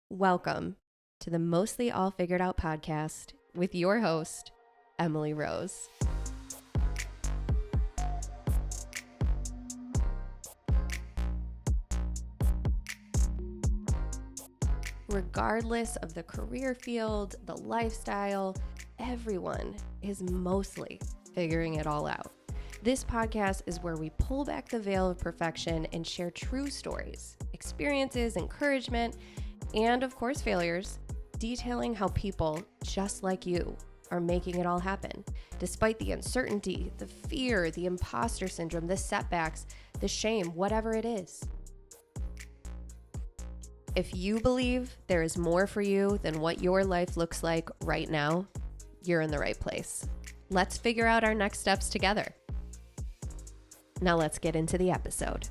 Welcome to the Mostly All Figured Out podcast with your host, Emily Rose. Regardless of the career field, the lifestyle, everyone is mostly figuring it all out. This podcast is where we pull back the veil of perfection and share true stories, experiences, encouragement, and of course failures, detailing how people just like you are making it all happen, despite the uncertainty, the fear, the imposter syndrome, the setbacks, the shame, whatever it is. If you believe there is more for you than what your life looks like right now, you're in the right place. Let's figure out our next steps together. Now let's get into the episode.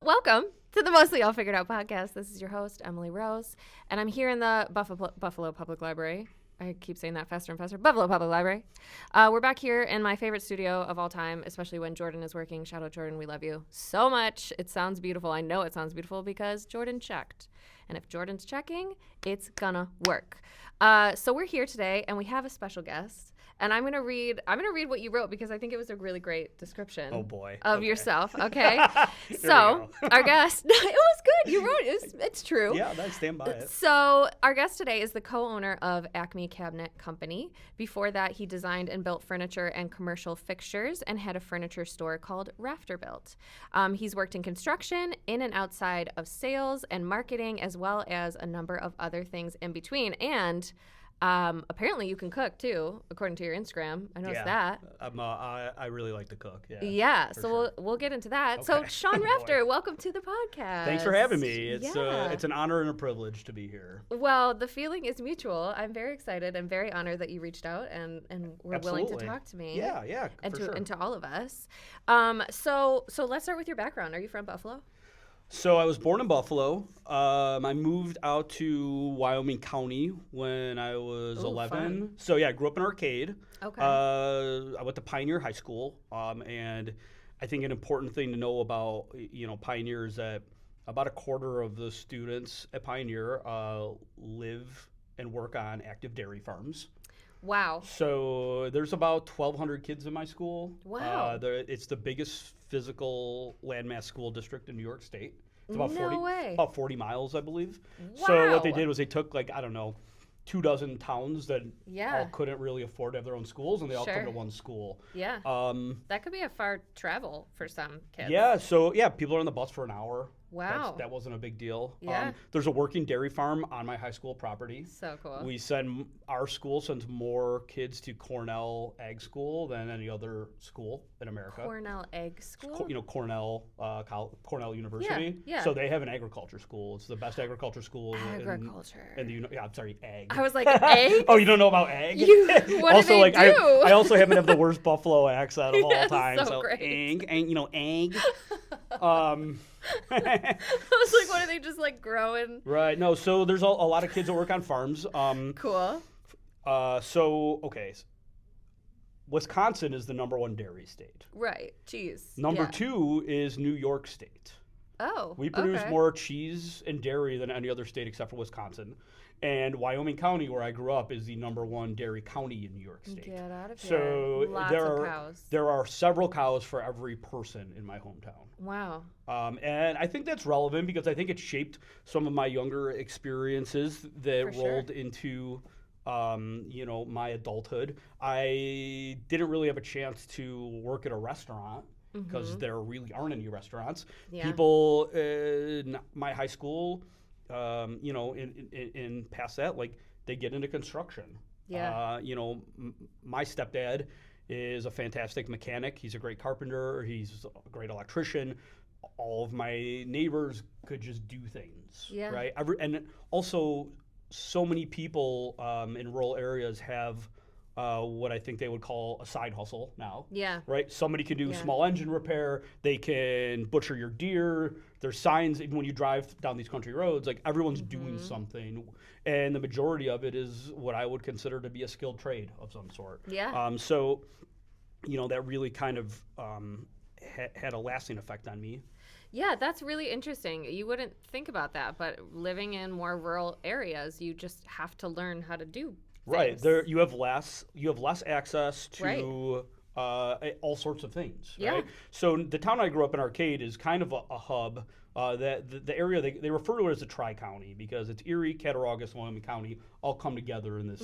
Welcome to the Mostly All Figured Out podcast. This is your host, Emily Rose, and I'm here in the Buffalo Public Library. I keep saying that faster and faster. Buffalo Public Library. We're back here in my favorite studio of all time, especially when Jordan is working. Shout out, Jordan. We love you so much. It sounds beautiful. I know it sounds beautiful because Jordan checked. And if Jordan's checking, it's gonna work. So we're here today, and we have a special guest. And I'm gonna read what you wrote because I think it was a really great description. Oh boy. Of yourself. Okay. So our guest, it was good. You wrote it. It's true. Yeah, I stand by it. So our guest today is the co-owner of Acme Cabinet Company. Before that, he designed and built furniture and commercial fixtures and had a furniture store called Wrafterbuilt. He's worked in construction, in and outside of sales and marketing, as well as a number of other things in between. And apparently you can cook too, according to your Instagram. I noticed that. I really like to cook. Yeah. So sure. we'll get into that. Okay. So Sean Wrafter, welcome to the podcast. Thanks for having me. It's an honor and a privilege to be here. Well, the feeling is mutual. I'm very excited and very honored that you reached out and were willing to talk to me. Yeah. And for sure. and to all of us. So let's start with your background. Are you from Buffalo? So I was born in Buffalo. I moved out to Wyoming County when I was 11. Fun. So yeah, I grew up in Arcade. Okay. I went to Pioneer High School. And I think an important thing to know about, Pioneer is that about a quarter of the students at Pioneer live and work on active dairy farms. Wow. So there's about 1,200 kids in my school. Wow. It's the biggest physical landmass school district in New York State. It's about about 40 miles, I believe. Wow. So what they did was they took 24 towns that all couldn't really afford to have their own schools, and they all come to one school. Yeah. That could be a far travel for some kids. Yeah. So people are on the bus for an hour. Wow. That wasn't a big deal. Yeah. There's a working dairy farm on my high school property. So cool. Our school sends more kids to Cornell Ag School than any other school in America. Cornell Ag School? Cornell University. Yeah. So they have an agriculture school. It's the best agriculture school Agriculture. ag. I was like, egg? Oh, you don't know about ag? What also, do they do? I also happen to have the worst Buffalo accent of all time. So great. Egg. I was like, what are they just growing? Right. No. So there's a lot of kids that work on farms. Cool. Wisconsin is the number one dairy state. Right. Cheese. Number two is New York State. Oh. We produce more cheese and dairy than any other state except for Wisconsin. And Wyoming County, where I grew up, is the number one dairy county in New York State. Get out of here. So Lots of cows. There are several cows for every person in my hometown. Wow. And I think that's relevant because I think it shaped some of my younger experiences that rolled into my adulthood. I didn't really have a chance to work at a restaurant because there really aren't any restaurants. Yeah. People in my high school, in past that, they get into construction. Yeah. My stepdad is a fantastic mechanic. He's a great carpenter. He's a great electrician. All of my neighbors could just do things. Yeah. Right. And also, so many people in rural areas have what I think they would call a side hustle now. Yeah. Right? Somebody can do small engine repair. They can butcher your deer. There's signs, even when you drive down these country roads, everyone's doing something. And the majority of it is what I would consider to be a skilled trade of some sort. Yeah. So that really kind of had a lasting effect on me. Yeah, that's really interesting. You wouldn't think about that, but living in more rural areas, you just have to learn how to do things. Right. There, you have less access to Right. all sorts of things. Yeah. Right. So the town I grew up in, Arcade, is kind of a hub. That the area they refer to it as the Tri-County because it's Erie, Cattaraugus, Wyoming County all come together in this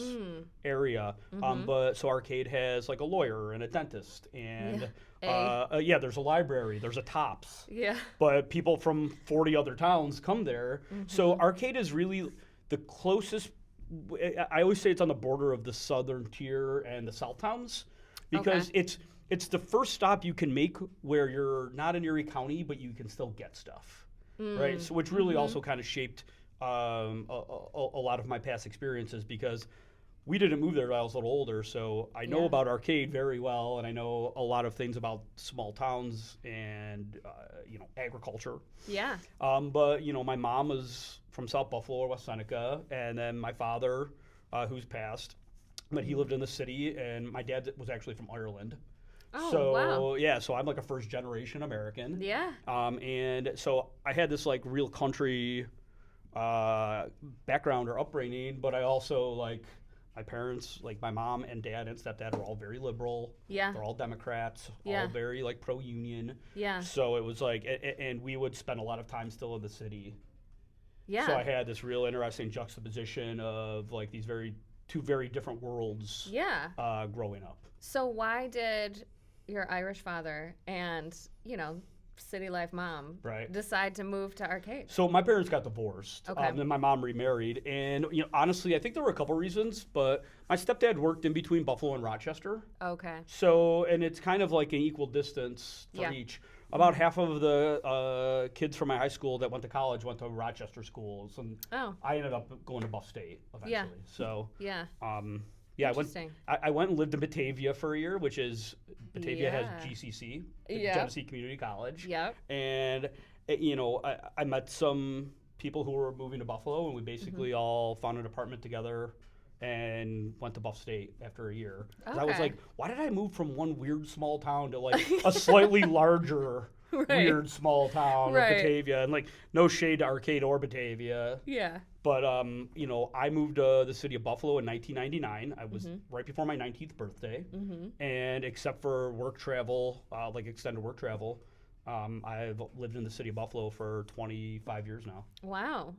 area. But so Arcade has like a lawyer and a dentist and there's a library, there's a Tops. Yeah. But people from 40 other towns come there. So Arcade is really the closest. I always say it's on the border of the southern tier and the south towns because it's the first stop you can make where you're not in Erie County, but you can still get stuff, right? So which really also kind of shaped a lot of my past experiences because we didn't move there until I was a little older, so I know about Arcade very well, and I know a lot of things about small towns and agriculture. Yeah. But my mom was from South Buffalo or West Seneca, and then my father, who's passed, but he lived in the city, and my dad was actually from Ireland. Oh, so wow. yeah, so I'm like a first generation American. Yeah. And so I had this like real country background or upbringing, but I also like my parents, like my mom and dad and stepdad were all very liberal. Yeah. They're all Democrats, all very like pro-union. Yeah. So it was like, and we would spend a lot of time still in the city. Yeah. So I had this real interesting juxtaposition of like these two very different worlds. Yeah. Growing up. So why did your Irish father and, city life mom decide to move to Arcade? So my parents got divorced. Okay. Then my mom remarried. And, honestly, I think there were a couple reasons, but my stepdad worked in between Buffalo and Rochester. Okay. So, and it's kind of like an equal distance for each. About half of the kids from my high school that went to college went to Rochester schools. And I ended up going to Buff State eventually. Yeah. So, Interesting. I went and lived in Batavia for a year, which is Batavia has GCC, Genesee Community College. Yep. And I met some people who were moving to Buffalo, and we basically all found an apartment together and went to Buff State after a year. Okay. I was like, why did I move from one weird small town to like a slightly larger weird small town of Batavia? And like no shade to Arcade or Batavia. Yeah. But I moved to the city of Buffalo in 1999. I was right before my 19th birthday, and except for work travel, like extended work travel, I've lived in the city of Buffalo for 25 years now. Wow.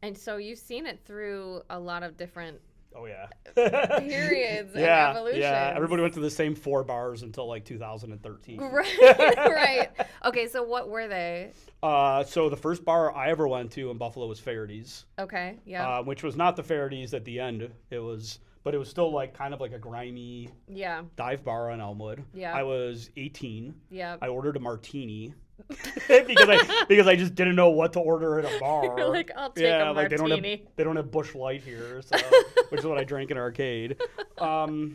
And so you've seen it through a lot of different periods and evolutions. Yeah, everybody went to the same 4 bars until like 2013. Right. Okay, so what were they? So the first bar I ever went to in Buffalo was Faherty's. Okay, yeah. Which was not the Faherty's at the end. But it was still like kind of like a grimy dive bar on Elmwood. Yeah. I was 18. Yeah. I ordered a martini. because I just didn't know what to order at a bar. You're like, I'll take a martini. They don't have Busch Light here, so, which is what I drank in Arcade. Kohl's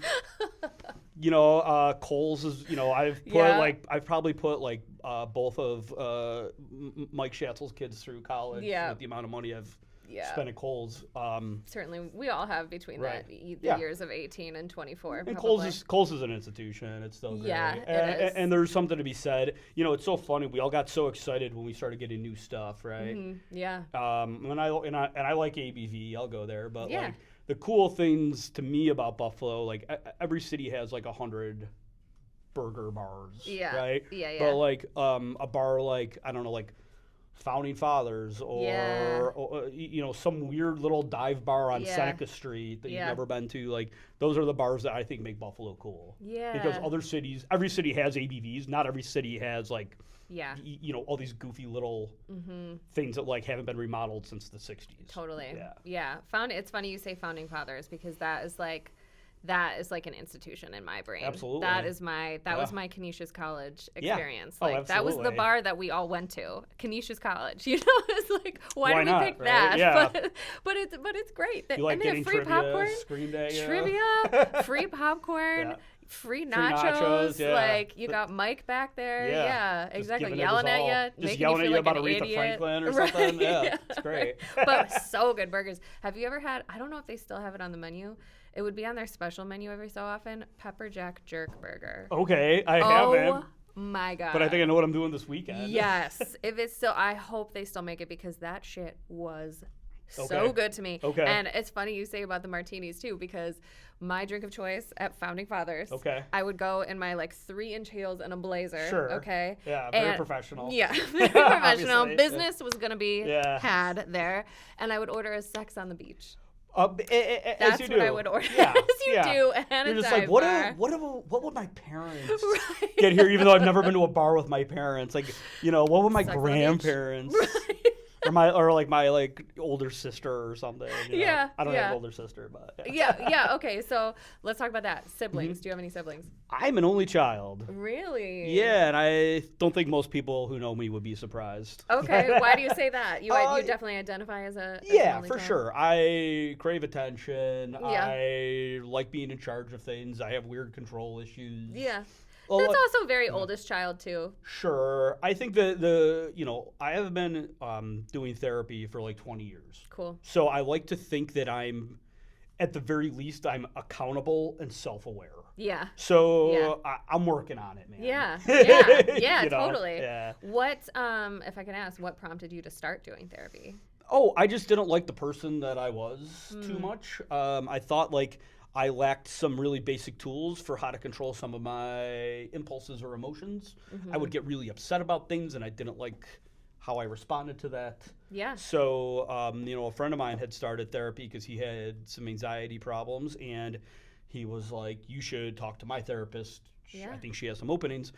is, I've probably put like both of Mike Schatzel's kids through college with the amount of money I've spent at Kohl's. Certainly, we all have between the years of 18 and 24. And Kohl's is an institution. It's still great. Yeah, it is. And there's something to be said. It's so funny. We all got so excited when we started getting new stuff, right? Mm-hmm. Yeah. And I like ABV. I'll go there, but like the cool things to me about Buffalo, like every city has like 100 burger bars, right? Yeah. But like a bar like I don't know, like Founding Fathers or some weird little dive bar on Seneca Street that you've never been to. Like those are the bars that I think make Buffalo cool. Yeah. Because every city has ABVs. Not every city has like all these goofy little things that like haven't been remodeled since the 60s. Totally. Yeah. It's funny you say Founding Fathers because that is like an institution in my brain. Absolutely. That was my Canisius College experience. Yeah. That was the bar that we all went to. Canisius College. It's like why did we pick that? Yeah. But it's great. You like and they getting have free trivia, popcorn. Screen day, trivia, free popcorn. Free nachos, like you got Mike back there, exactly, yelling at you, just yelling at you about Aretha Franklin or something. Yeah, it's great. But so good burgers. Have you ever had? I don't know if they still have it on the menu. It would be on their special menu every so often. Pepper Jack Jerk Burger. Okay, I haven't. My God. But I think I know what I'm doing this weekend. Yes. If it's still, I hope they still make it because that shit was so good to me. Okay. And it's funny you say about the martinis too, because my drink of choice at Founding Fathers, I would go in my like 3-inch heels and a blazer. Sure. Okay. Yeah, very professional. Yeah, very professional. Business was going to be had there. And I would order a Sex on the Beach. That's what I would order. Yeah, as you do. And you're just like, what would my parents get here? Even though I've never been to a bar with my parents, like, what would my grandparents? Or my older sister or something. Yeah. I don't have an older sister, but yeah. Okay, so let's talk about that. Siblings. Do you have any siblings? I'm an only child. Really? Yeah, and I don't think most people who know me would be surprised. Okay, why do you say that? You definitely identify as an only for child? sure. I crave attention. Yeah. I like being in charge of things. I have weird control issues. Yeah. That's also very oldest child too. Sure. I think that I have been doing therapy for like 20 years. Cool. So I like to think that I'm, at the very least, I'm accountable and self-aware. Yeah. So I'm working on it, man. Yeah. Yeah, totally. Yeah. What, if I can ask, what prompted you to start doing therapy? Oh, I just didn't like the person that I was too much. I thought I lacked some really basic tools for how to control some of my impulses or emotions. Mm-hmm. I would get really upset about things, and I didn't like how I responded to that. Yeah. So, a friend of mine had started therapy because he had some anxiety problems, and he was like, you should talk to my therapist. Yeah. I think she has some openings.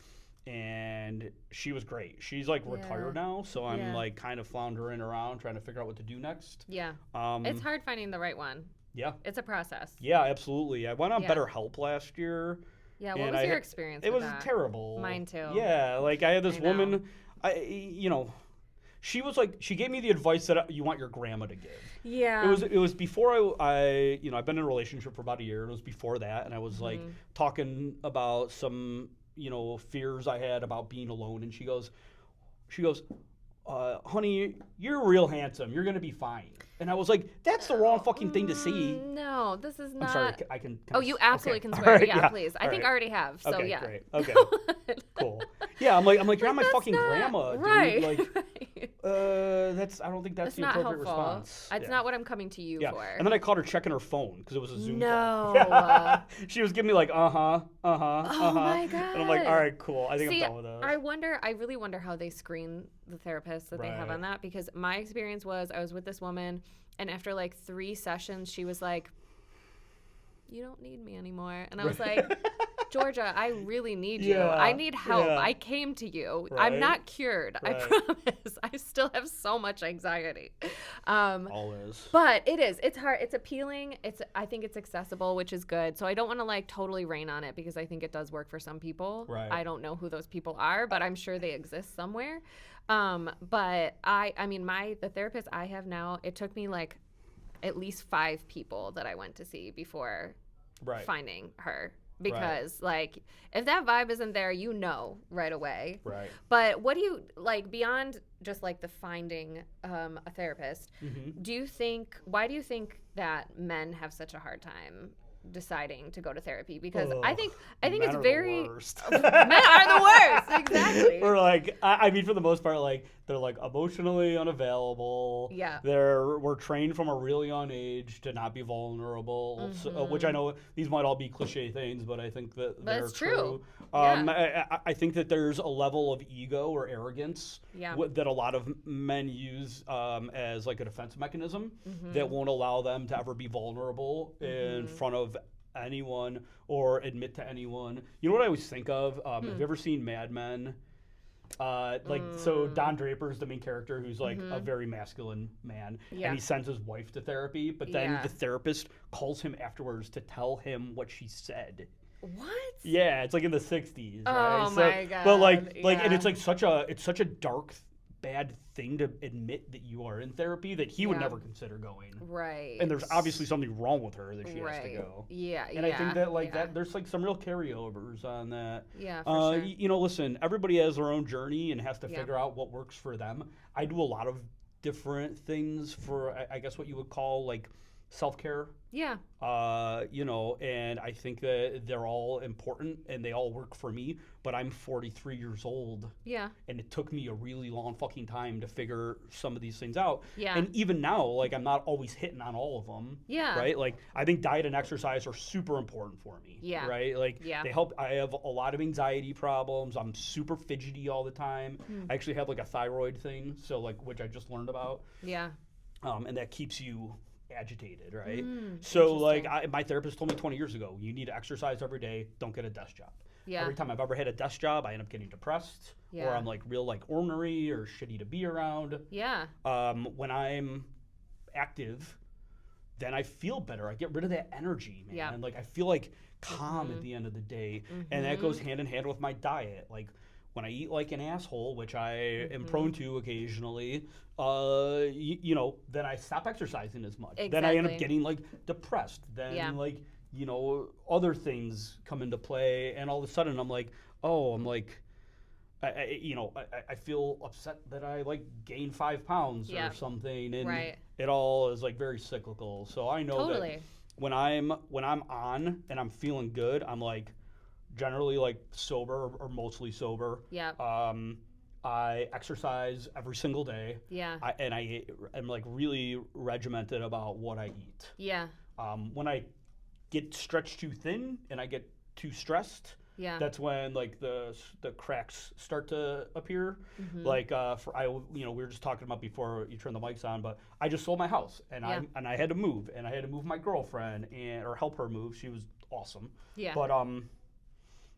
And she was great. She's retired now, so I'm kind of floundering around trying to figure out what to do next. Yeah. It's hard finding the right one. Yeah. It's a process. Yeah, absolutely. I went on BetterHelp last year. Yeah, what was your experience with that? It was terrible. Mine too. Yeah, I had this woman, she was she gave me the advice that you want your grandma to give. Yeah. It was before I've been in a relationship for about a year. It was before that, and I was talking about some, fears I had about being alone, and she goes, honey, you're real handsome. You're going to be fine. And I was like, that's the wrong fucking thing to say. No, this is not. I'm sorry, I can you absolutely can swear. Right, yeah, please. I think I already have, so okay, yeah. Great. Okay, cool. Yeah, I'm like you're not my fucking grandma, dude. Right. I don't think that's the appropriate response. It's not what I'm coming to you for. And then I caught her checking her phone because it was a Zoom call. No. She was giving me uh-huh. Oh my God. And I'm like, all right, cool. I think I'm done with those. I really wonder how they screen the therapists that they have on that, because my experience was I was with this woman, and after 3 sessions, she was like, you don't need me anymore. And I was like, Georgia, I really need you. I need help. I came to you. Right. I'm not cured. Right. I promise. I still have so much anxiety. Always. But it is. It's hard. It's appealing. I think it's accessible, which is good. So I don't want to totally rain on it, because I think it does work for some people. Right. I don't know who those people are, but I'm sure they exist somewhere. But the therapist I have now, it took me at least 5 people that I went to see before finding her. Because if that vibe isn't there, right away. Right. But what do you beyond just the finding a therapist? Mm-hmm. Why do you think that men have such a hard time deciding to go to therapy? Because I think it's very the worst. Men are the worst. Exactly. Or for the most part, they're emotionally unavailable. Yeah. We're trained from a really young age to not be vulnerable. Mm-hmm. So, which I know these might all be cliche things, but I think that they're true. I think that there's a level of ego or arrogance that a lot of men use as a defense mechanism that won't allow them to ever be vulnerable in front of anyone or admit to anyone. You know what I always think of? Have you ever seen Mad Men? So Don Draper's the main character, who's a very masculine man, and he sends his wife to therapy, but then the therapist calls him afterwards to tell him what she said. What? Yeah, it's in the 60s. Oh right? my God. But and it's such a dark, bad thing to admit that you are in therapy that he would never consider going. Right. And there's obviously something wrong with her that she has to go. Yeah. And I think that that there's some real carryovers on that. Yeah, for sure. Listen, everybody has their own journey and has to figure out what works for them. I do a lot of different things for, I guess, what you would call self-care. Yeah. You know, and I think that they're all important and they all work for me, but I'm 43 years old. Yeah. And it took me a really long fucking time to figure some of these things out. Yeah. And even now, like, I'm not always hitting on all of them. Yeah. Right? Like, I think diet and exercise are super important for me. Yeah. Right? Like, they help. I have a lot of anxiety problems. I'm super fidgety all the time. I actually have, like, a thyroid thing, so, like, which I just learned about. Yeah. And that keeps you agitated, right? So, like, my therapist told me 20 years ago, you need to exercise every day. Don't get a desk job. Yeah. Every time I've ever had a desk job, I end up getting depressed, or I'm like real like ornery or shitty to be around. Yeah. When I'm active, then I feel better. I get rid of that energy, man. Yeah. And like I feel like calm at the end of the day, and that goes hand in hand with my diet. Like when I eat like an asshole, which I am prone to occasionally, you know, then I stop exercising as much. Exactly. Then I end up getting like depressed. Then like, you know, other things come into play, and all of a sudden I'm like, oh, I'm like, I feel upset that I like gained 5 pounds or something, and it all is like very cyclical. So I know that when I'm on and I'm feeling good, I'm like generally like sober or mostly sober. Yeah. I exercise every single day. Yeah. I am like really regimented about what I eat. Yeah. When I get stretched too thin and I get too stressed, that's when like the cracks start to appear. Like we were just talking about before you turn the mics on, but I just sold my house and I had to move, and I had to move my girlfriend or help her move. She was awesome. Yeah. But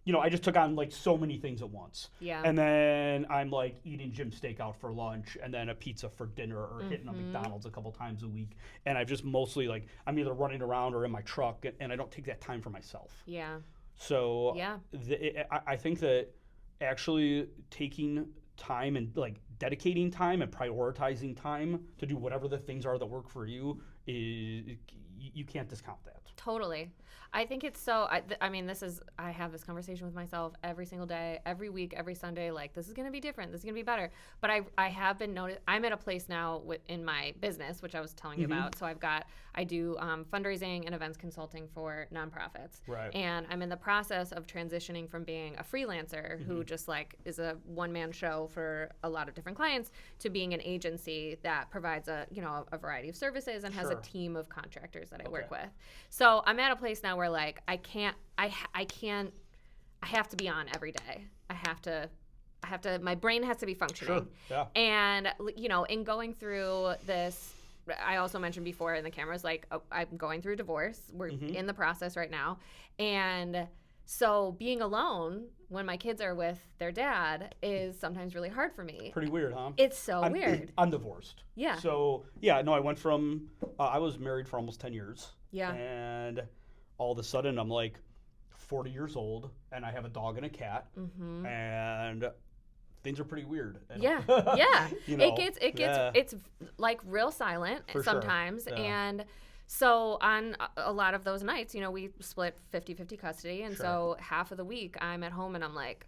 you know, I just took on like so many things at once. Yeah. And then I'm like eating gym steak out for lunch, and then a pizza for dinner, or hitting a McDonald's a couple times a week. And I've just mostly like, I'm either running around or in my truck, and I don't take that time for myself. Yeah. So I think that actually taking time and like dedicating time and prioritizing time to do whatever the things are that work for you is, you can't discount that. Totally. I think it's so, I mean, I have this conversation with myself every single day, every week, every Sunday, like, this is going to be different. This is going to be better. But I have been I'm at a place now in my business, which I was telling you about. So I do fundraising and events consulting for nonprofits. Right. And I'm in the process of transitioning from being a freelancer who just like is a one-man show for a lot of different clients to being an agency that provides a variety of services and has a team of contractors that I work with. So I'm at a place now where like I have to be on every day. I have to my brain has to be functioning. Sure. Yeah. And you know, in going through this, I also mentioned before in the cameras, like I'm going through a divorce. We're in the process right now. And so being alone when my kids are with their dad is sometimes really hard for me. Pretty weird, huh? It's weird. I'm divorced. Yeah. So, yeah, no, I went from, I was married for almost 10 years. Yeah. And all of a sudden I'm like 40 years old and I have a dog and a cat. And things are pretty weird. Yeah. You know, it's like real silent sometimes. Sure. And so on a lot of those nights, you know, we split 50-50 custody. And so half of the week I'm at home and I'm like,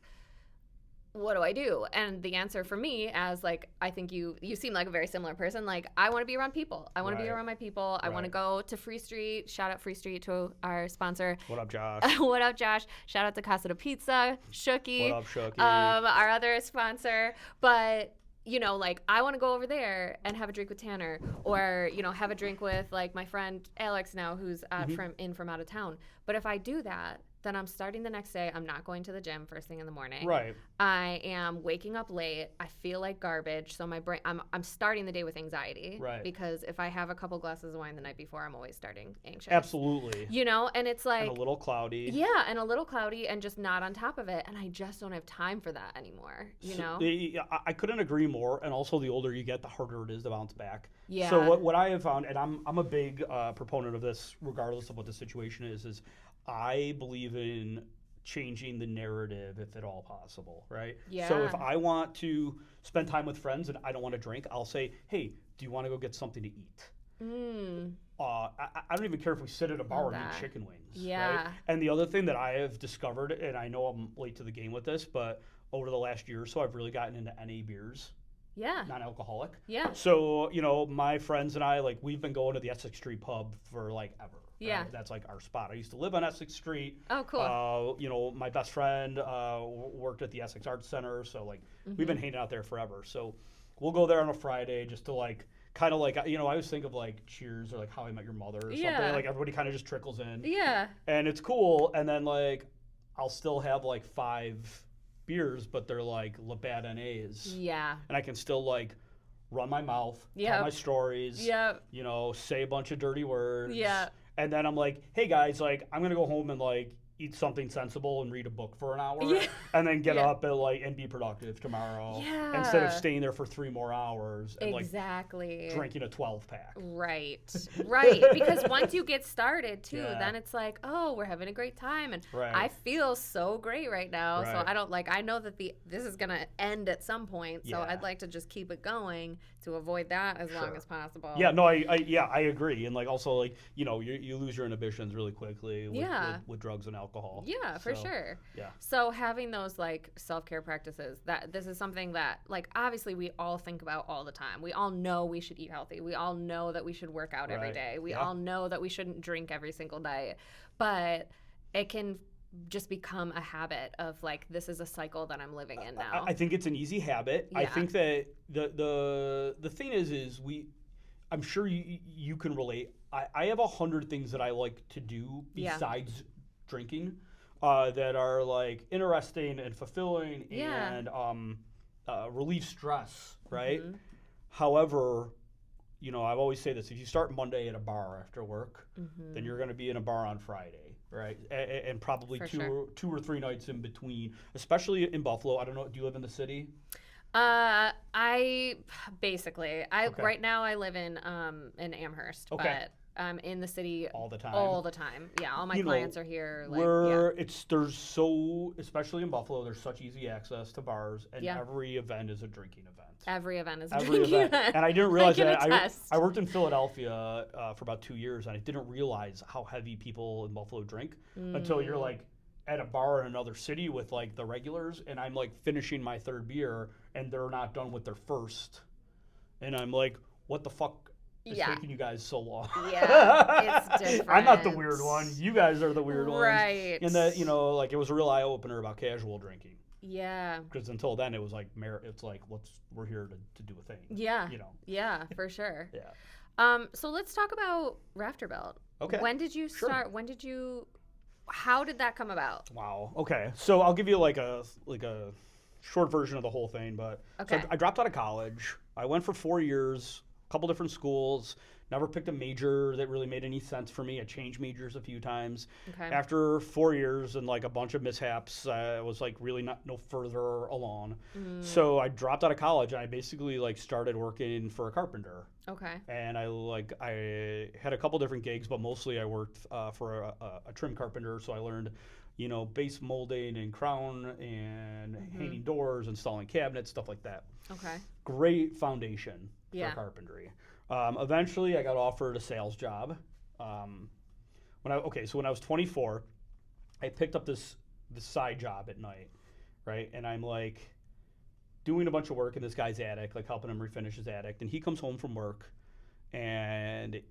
what do I do? And the answer for me, as like, I think you seem like a very similar person. Like, I want to be around people. I want to be around my people. I want to go to Free Street. Shout out Free Street to our sponsor. What up, Josh? What up, Josh? Shout out to Casa de Pizza, Shooky. What up, Shooky? Our other sponsor. But you know, like, I want to go over there and have a drink with Tanner, or, you know, have a drink with like my friend Alex now, who's from out of town. But if I do that, then I'm starting the next day. I'm not going to the gym first thing in the morning. Right. I am waking up late. I feel like garbage. So my brain, I'm starting the day with anxiety. Right. Because if I have a couple glasses of wine the night before, I'm always starting anxious. Absolutely. You know, and it's like. And a little cloudy. Yeah, and a little cloudy and just not on top of it. And I just don't have time for that anymore, you know? I couldn't agree more. And also the older you get, the harder it is to bounce back. Yeah. So what I have found, and I'm a big proponent of this, regardless of what the situation is I believe in changing the narrative if at all possible, right? Yeah. So if I want to spend time with friends and I don't want to drink, I'll say, hey, do you want to go get something to eat? I don't even care if we sit at a bar and eat chicken wings. Yeah. Right? And the other thing that I have discovered, and I know I'm late to the game with this, but over the last year or so, I've really gotten into NA beers. Yeah. Non-alcoholic. Yeah. So, you know, my friends and I, like, we've been going to the Essex Street pub for, like, ever. Yeah. Right? That's, like, our spot. I used to live on Essex Street. Oh, cool. You know, my best friend worked at the Essex Arts Center. So, like, we've been hanging out there forever. So we'll go there on a Friday just to, like, kind of like, you know, I always think of, like, Cheers or, like, How I Met Your Mother or something. Like, everybody kind of just trickles in. Yeah. And it's cool. And then, like, I'll still have, like, 5 beers, but they're, like, Labatt NAs. Yeah. And I can still, like, run my mouth, tell my stories, you know, say a bunch of dirty words. Yeah. And then I'm like, hey, guys, like, I'm going to go home and, like, eat something sensible and read a book for an hour and then get up and, like, and be productive tomorrow instead of staying there for 3 more hours and, like, drinking a 12-pack. Right. Because once you get started, too, then it's like, oh, we're having a great time. And I feel so great right now. So I don't, like, I know that this is going to end at some point. So I'd like to just keep it going to avoid that as long as possible. Yeah, no, I agree. And, like, also, like, you know, you lose your inhibitions really quickly with drugs and alcohol. Yeah, for sure. Yeah. So having those, like, self-care practices, this is something that, like, obviously we all think about all the time. We all know we should eat healthy. We all know that we should work out every day. We all know that we shouldn't drink every single day. But it can just become a habit of, like, this is a cycle that I'm living in now. I think it's an easy habit. I think that the thing is I'm sure you can relate. I have 100 things that I like to do besides drinking that are, like, interesting and fulfilling and relieve stress, right? However, you know, I've always say this: if you start Monday at a bar after work, then you're going to be in a bar on Friday, right? And probably two or 3 nights in between, especially in Buffalo. I don't know. Do you live in the city? Right now I live in Amherst, but I'm in the city all the time. Yeah, all my clients are here. Like, there's so, especially in Buffalo, there's such easy access to bars, and every event is a drinking event. Every event is a drinking event. And I didn't realize that. I worked in Philadelphia for about 2 years, and I didn't realize how heavy people in Buffalo drink until you're, like, at a bar in another city with, like, the regulars, and I'm, like, finishing my 3rd beer, and they're not done with their 1st, and I'm like, what the fuck? It's taking you guys so long. Yeah, it's different. I'm not the weird one. You guys are the weird ones. Right. And that, you know, like, it was a real eye-opener about casual drinking. Yeah. Because until then, it was like, it's like, we're here to do a thing. Yeah. You know. Yeah, for sure. Yeah. So let's talk about Wrafterbuilt. Okay. When did you start? How did that come about? Wow. Okay. So I'll give you like a short version of the whole thing. But so I dropped out of college. I went for 4 years. Couple different schools, never picked a major that really made any sense for me. I changed majors a few times. After 4 years and, like, a bunch of mishaps, I was, like, really no further along. So I dropped out of college, and I basically, like, started working for a carpenter. And I had a couple different gigs, but mostly I worked for a trim carpenter. So I learned, you know, base molding and crown and hanging doors, installing cabinets, stuff like that. Great foundation for carpentry. Eventually, I got offered a sales job. When I was 24, I picked up this side job at night, right? And I'm, like, doing a bunch of work in this guy's attic, like helping him refinish his attic. And he comes home from work, and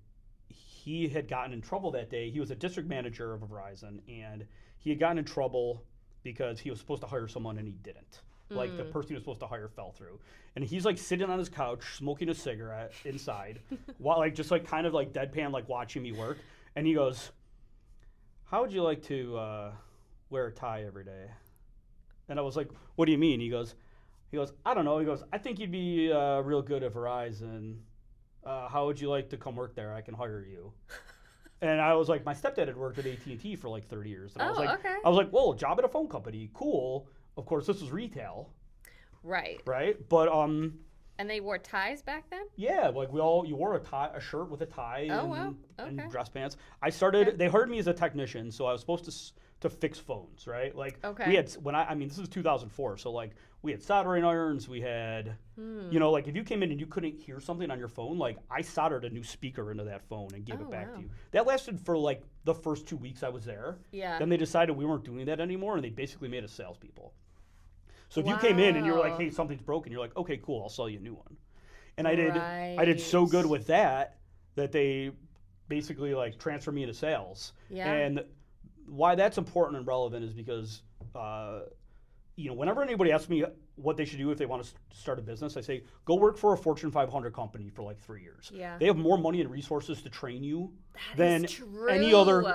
he had gotten in trouble that day. He was a district manager of Verizon, and he had gotten in trouble because he was supposed to hire someone and he didn't. Like, the person he was supposed to hire fell through. And he's, like, sitting on his couch, smoking a cigarette inside, while, like, just, like, kind of, like, deadpan, like, watching me work. And he goes, how would you like to wear a tie every day? And I was like, what do you mean? He goes, I don't know. He goes, I think you'd be real good at Verizon. How would you like to come work there? I can hire you. And I was like, my stepdad had worked at AT&T for, like, 30 years. And I was like, whoa, job at a phone company. Cool. Of course, this was retail. Right. But and they wore ties back then? Yeah, like you wore a shirt with a tie and dress pants. They hired me as a technician, so I was supposed to fix phones, right? Like we had this is 2004, so, like, we had soldering irons, we had you know, like, if you came in and you couldn't hear something on your phone, like, I soldered a new speaker into that phone and gave it back to you. That lasted for, like, the first 2 weeks I was there. Yeah. Then they decided we weren't doing that anymore, and they basically made us salespeople. So if you came in and you were like, hey, something's broken, you're like, okay, cool, I'll sell you a new one. And I did so good with that they basically like transferred me into sales. Yeah. And why that's important and relevant is because whenever anybody asks me what they should do if they want to start a business, I say, go work for a Fortune 500 company for like 3 years. Yeah. They have more money and resources to train you than any other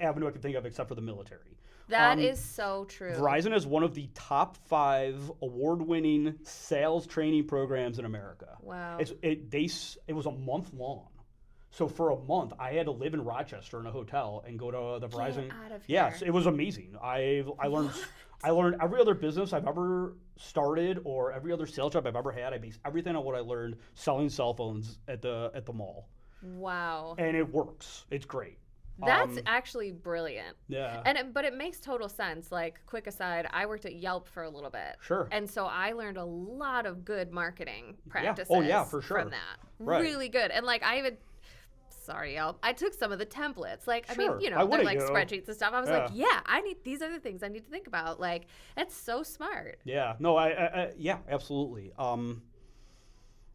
avenue I can think of except for the military. That is so true. Verizon is one of the top 5 award-winning sales training programs in America. Wow. It was a month long. So for a month, I had to live in Rochester in a hotel and go to the Verizon. Get out of here. Yes, it was amazing. I learned every other business I've ever started or every other sales job I've ever had. I based everything on what I learned selling cell phones at the mall. Wow. And it works. It's great. That's actually brilliant. Yeah. But it makes total sense. Like, quick aside, I worked at Yelp for a little bit. Sure. And so I learned a lot of good marketing practices for sure. from that. Right. Really good. And like sorry, Yelp, I took some of the templates. Like, sure. I mean, they're like spreadsheets and stuff. I was like, these are the things I need to think about. Like, that's so smart. Yeah. No, yeah, absolutely.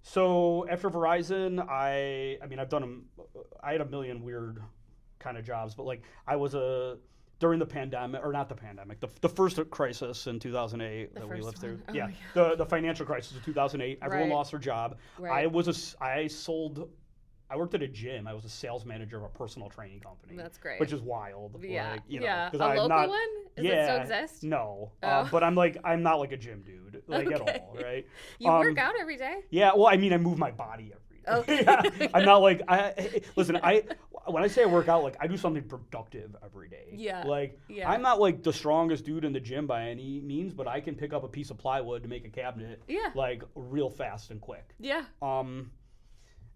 So after Verizon, I had a million weird kind of jobs, but like I was during the pandemic, or not the pandemic, the first crisis in 2008 that we lived through. Oh, yeah, the financial crisis of 2008. Everyone lost their job. Right. I worked at a gym. I was a sales manager of a personal training company. That's great. Which is wild. Yeah. Like, A I'm local not, one? Does it still exist? No. Oh. But I'm not like a gym dude, like at all, right? You work out every day? Yeah. Well, I mean, I move my body every day. Okay. Yeah, I'm not like listen. When I say I work out, like I do something productive every day. Yeah. Like I'm not like the strongest dude in the gym by any means, but I can pick up a piece of plywood to make a cabinet. Yeah. Like real fast and quick. Yeah.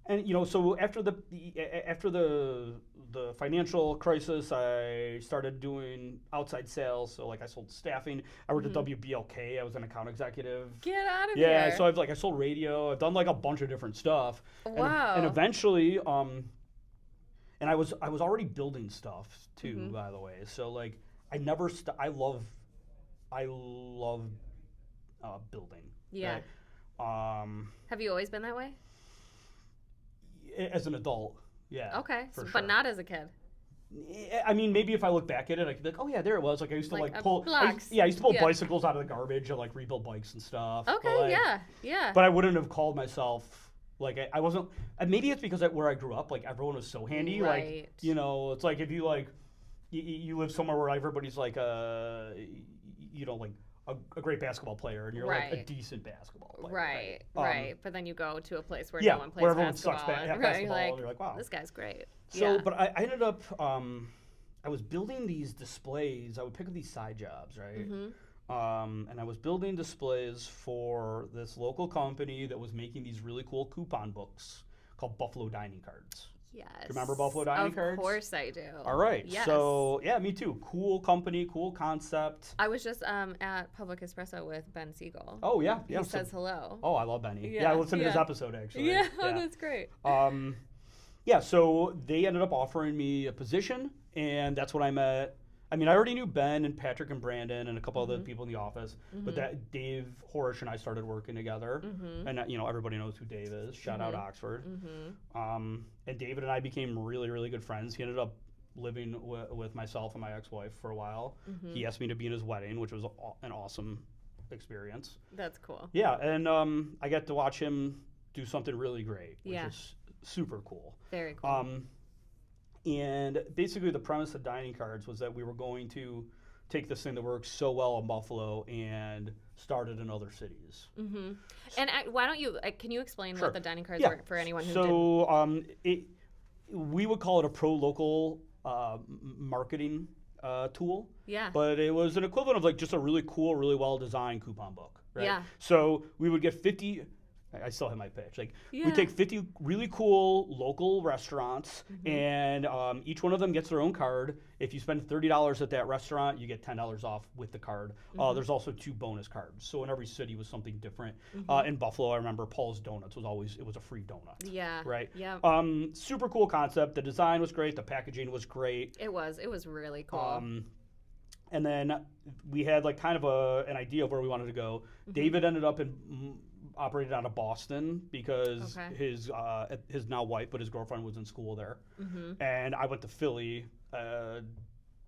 And so after the financial crisis, I started doing outside sales. So like I sold staffing. I worked at WBLK. I was an account executive. Get out of here. Yeah. So I sold radio. I've done like a bunch of different stuff. Wow. And eventually, and I was already building stuff too, by the way. So like I never I love building. Yeah. Right? Have you always been that way? As an adult, yeah. Okay, for sure. But not as a kid. I mean, maybe if I look back at it, I could be like, oh yeah, there it was. Like I used to pull, blocks. I used to pull bicycles out of the garbage and like rebuild bikes and stuff. Okay, yeah. But I wouldn't have called myself like I wasn't. Maybe it's because where I grew up, like everyone was so handy. Right. Like it's like if you like you live somewhere where everybody's like like a great basketball player, and you're like a decent basketball player. Right. But then you go to a place where no one plays where everyone basketball. Sucks basketball, like, and you're like, wow, this guy's great. So, but I ended up, I was building these displays. I would pick up these side jobs, right? And I was building displays for this local company that was making these really cool coupon books called Buffalo Dining Cards. Yes. Do you remember Buffalo Dining Cards? Of course I do. All right. Yes. So, yeah, me too. Cool company, cool concept. I was just at Public Espresso with Ben Siegel. Oh, yeah. He says hello. Oh, I love Benny. Yeah, I listened to his episode, actually. Yeah, that's great. Yeah, so they ended up offering me a position, and that's when I met. I mean, I already knew Ben and Patrick and Brandon and a couple other people in the office, but that Dave Horish and I started working together, and everybody knows who Dave is. Shout out Oxford. And David and I became really, really good friends. He ended up living with myself and my ex-wife for a while. He asked me to be in his wedding, which was an awesome experience. That's cool. Yeah, and I got to watch him do something really great, which is super cool. Very cool. And basically the premise of Dining Cards was that we were going to take this thing that works so well in Buffalo and start it in other cities. And why don't you, can you explain what the Dining Cards were for anyone who didn't? So we would call it a pro-local marketing tool. Yeah. But it was an equivalent of like just a really cool, really well-designed coupon book, right? Yeah. So we would get 50... I still have my pitch. Like we take 50 really cool local restaurants, and each one of them gets their own card. If you spend $30 at that restaurant, you get $10 off with the card. There's also 2 bonus cards. So in every city was something different. In Buffalo, I remember Paul's Donuts was a free donut. Yeah. Right. Yeah. Super cool concept. The design was great. The packaging was great. It was really cool. and then we had like kind of an idea of where we wanted to go. David ended up operated out of Boston because his now wife, but his girlfriend was in school there. And I went to Philly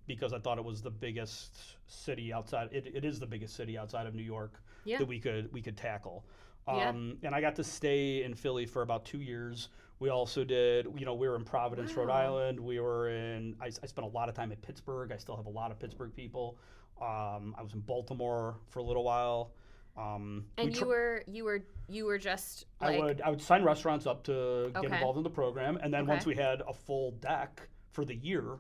because I thought it was the biggest city outside. It is the biggest city outside of New York that we could tackle. And I got to stay in Philly for about 2 years. We also did, we were in Providence, Rhode Island. We were I spent a lot of time at Pittsburgh. I still have a lot of Pittsburgh people. I was in Baltimore for a little while. And you were just like... I would sign restaurants up to get involved in the program. And then once we had a full deck for the year,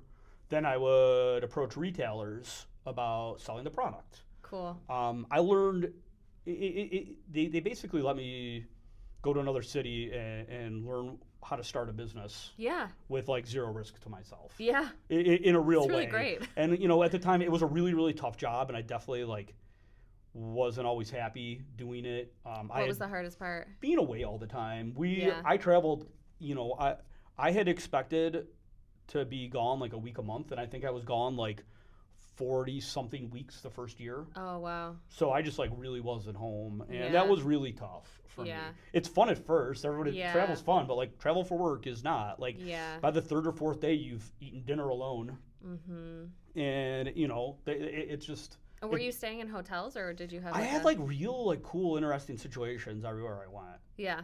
then I would approach retailers about selling the product. Cool. I learned, they basically let me go to another city and learn how to start a business. Yeah. With like zero risk to myself. Yeah. In a real way. It's really great. And at the time it was a really, really tough job, and I definitely wasn't always happy doing it. What was the hardest part? Being away all the time. I traveled, I had expected to be gone like a week a month, and I think I was gone like 40-something weeks the first year. Oh, wow. So I just really wasn't home, and that was really tough for me. Yeah. It's fun at first. Everybody travel's fun, but travel for work is not. By the third or fourth day, you've eaten dinner alone. And, it's just... And were you staying in hotels, or did you have... I had real cool, interesting situations everywhere I went. Yeah.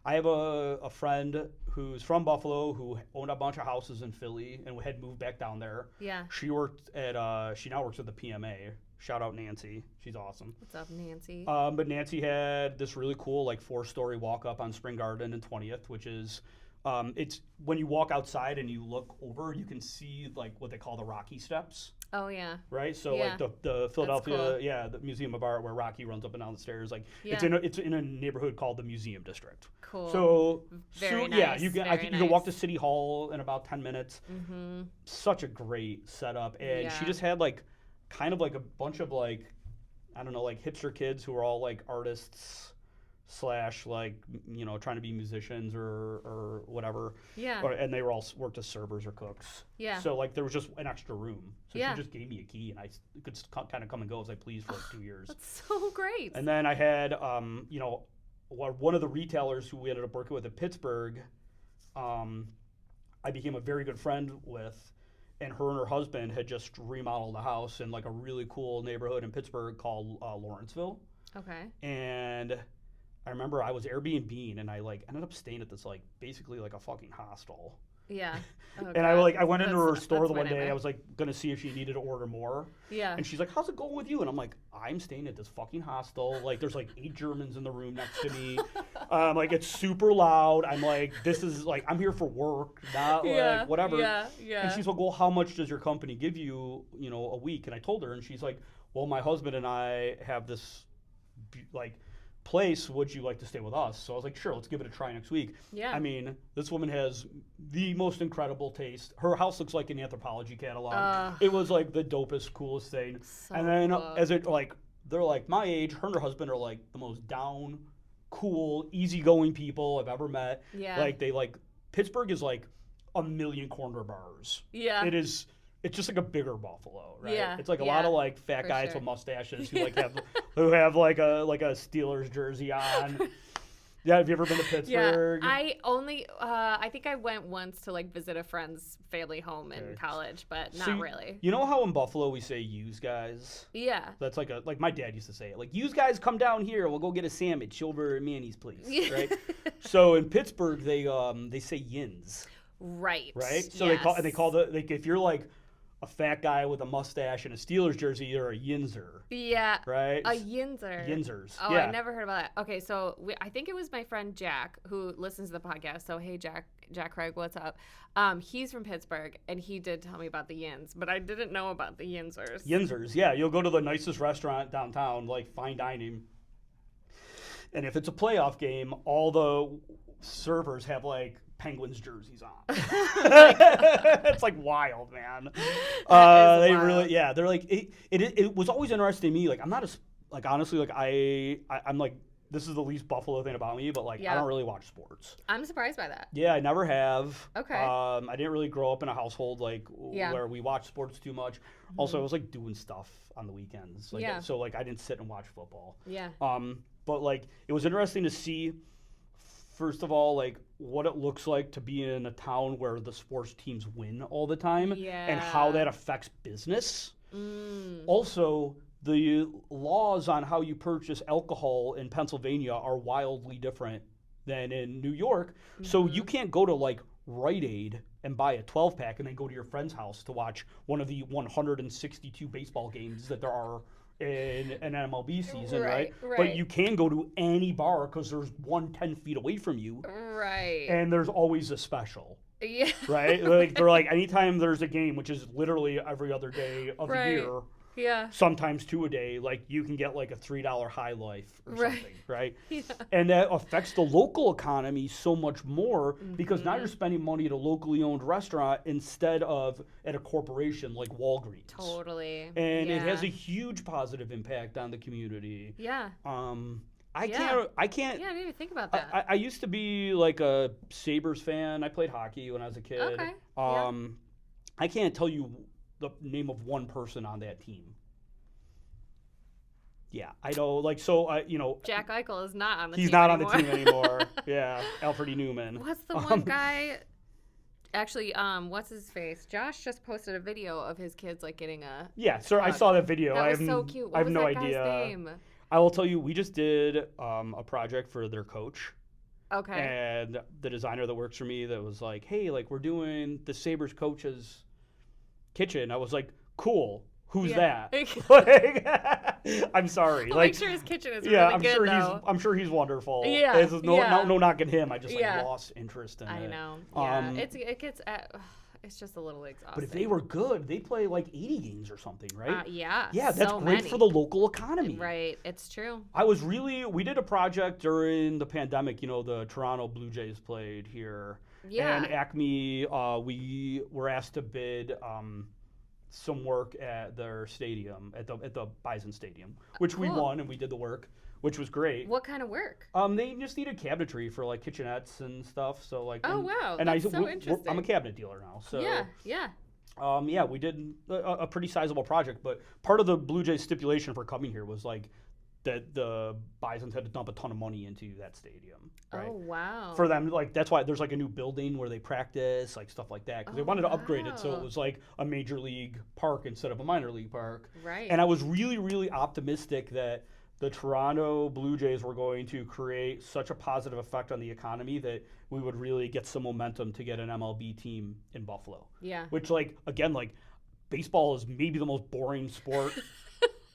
I have a friend who's from Buffalo who owned a bunch of houses in Philly and had moved back down there. Yeah. She now works at the PMA. Shout out Nancy. She's awesome. What's up, Nancy? But Nancy had this really cool 4-story walk up on Spring Garden and 20th, which is it's when you walk outside and you look over, you can see what they call the Rocky Steps. Oh, yeah. Right? So, the Philadelphia, the Museum of Art where Rocky runs up and down the stairs. It's in a neighborhood called the Museum District. Cool. So, very nice. Yeah, you can walk to City Hall in about 10 minutes. Such a great setup. And she just had, kind of a bunch of, I don't know, hipster kids who were all, artists / trying to be musicians or whatever. Yeah. And they were all worked as servers or cooks. Yeah. So there was just an extra room. So she just gave me a key, and I could kind of come and go as I pleased for 2 years. That's so great. And then I had, one of the retailers who we ended up working with in Pittsburgh, I became a very good friend with, and her husband had just remodeled a house in a really cool neighborhood in Pittsburgh called Lawrenceville. Okay. And I remember I was Airbnb-ing, and I ended up staying at this basically a fucking hostel. Yeah. Oh, and I went into her store the one day. I was gonna see if she needed to order more. Yeah. And she's like, "How's it going with you?" And I'm like, "I'm staying at this fucking hostel. There's 8 Germans in the room next to me. It's super loud. I'm this is I'm here for work, not whatever." Yeah. Yeah. And she's like, "Well, how much does your company give you, a week?" And I told her, and she's like, "Well, my husband and I have this place, would you like to stay with us?" So I was like, sure, let's give it a try next week. Yeah. I mean, this woman has the most incredible taste. Her house looks like an Anthropology catalog. It was the dopest, coolest thing. So and then cool. as it they're my age, her and her husband are the most down, cool, easygoing people I've ever met. Yeah. Pittsburgh is a million corner bars. Yeah. It's just a bigger Buffalo, right? Yeah, It's a lot of fat guys with mustaches who have a Steelers jersey on. Yeah, have you ever been to Pittsburgh? Yeah, I only I think I went once to visit a friend's family home in college, but not really. You know how in Buffalo we say "use guys"? Yeah. That's like my dad used to say it. "Use guys, come down here. We'll go get a sandwich over at Manny's place." Right. So in Pittsburgh they say "yins." Right. Right. So yes. they call if you're a fat guy with a mustache and a Steelers jersey, you're a yinzer. Yeah. Right? A yinzer. Yinzers. Oh, yeah. I never heard about that. Okay, so I think it was my friend Jack who listens to the podcast. So, hey, Jack Craig, what's up? He's from Pittsburgh, and he did tell me about the yins, but I didn't know about the yinzers. Yinzers, yeah. You'll go to the nicest restaurant downtown, fine dining. And if it's a playoff game, all the servers have, Penguins jerseys on. It's wild, man. They wild. Really, they're it was always interesting to me. I'm not as honestly I'm this is the least Buffalo thing about me, but like I don't really watch sports. I'm surprised by that. Yeah, I never have. Okay. I didn't really grow up in a household like where we watch sports too much. Mm-hmm. Also, I was like doing stuff on the weekends. Like, so like I didn't sit and watch football. Yeah. But like it was interesting to see, first of all, like what it looks like to be in a town where the sports teams win all the time and how that affects business. Also, the laws on how you purchase alcohol in Pennsylvania are wildly different than in New York. So you can't go to like Rite Aid and buy a 12-pack and then go to your friend's house to watch one of the 162 baseball games that there are in an MLB season, right? But you can go to any bar because there's one 10 feet away from you. Right. And there's always a special. Yeah. Right? Like they're like, anytime there's a game, which is literally every other day of the year. Yeah. Sometimes 2 a day, like you can get like a $3 High Life or something, right? Yeah. And that affects the local economy so much more because now you're spending money at a locally owned restaurant instead of at a corporation like Walgreens. Totally. And it has a huge positive impact on the community. Yeah. I can't. Yeah, I didn't even think about that. I used to be like a Sabres fan. I played hockey when I was a kid. Okay. I can't tell you the name of one person on that team. Yeah, I know. Like, so, Jack Eichel is not on the team. He's not on the team anymore. Yeah, Alfred E. Newman. What's the one guy? Actually, what's his face? Josh just posted a video of his kids like getting a. Yeah, sir. I saw that video. That was so cute. What was that guy's name? I will tell you. We just did a project for their coach. Okay. And the designer that works for me that was like, hey, like we're doing the Sabres coach's kitchen. I was like, cool. Who's that? Like, I'm sorry. I'll like, make sure his kitchen is really good, I'm sure he's wonderful. Yeah. No knocking him. I just lost interest in it. I know. Yeah. It gets. It's just a little exhausting. But if they were good, they play like 80 games or something, right? Yeah. Yeah, that's great for the local economy. Right. It's true. We did a project during the pandemic. You know, the Toronto Blue Jays played here. Yeah. And Acme, we were asked to bid some work at their stadium, at the Bison Stadium, which we won, and we did the work, which was great. What kind of work? They just needed cabinetry for like kitchenettes and stuff. So like, wow, that's so interesting. I'm a cabinet dealer now, so yeah. We did a pretty sizable project, but part of the Blue Jays stipulation for coming here was like that the Bisons had to dump a ton of money into that stadium. Right? Oh, wow. For them, like that's why there's like a new building where they practice, like stuff like that, because they wanted to upgrade it so it was like a major league park instead of a minor league park. Right. And I was really, really optimistic that the Toronto Blue Jays were going to create such a positive effect on the economy that we would really get some momentum to get an MLB team in Buffalo. Yeah. Which, like, again, like, baseball is maybe the most boring sport.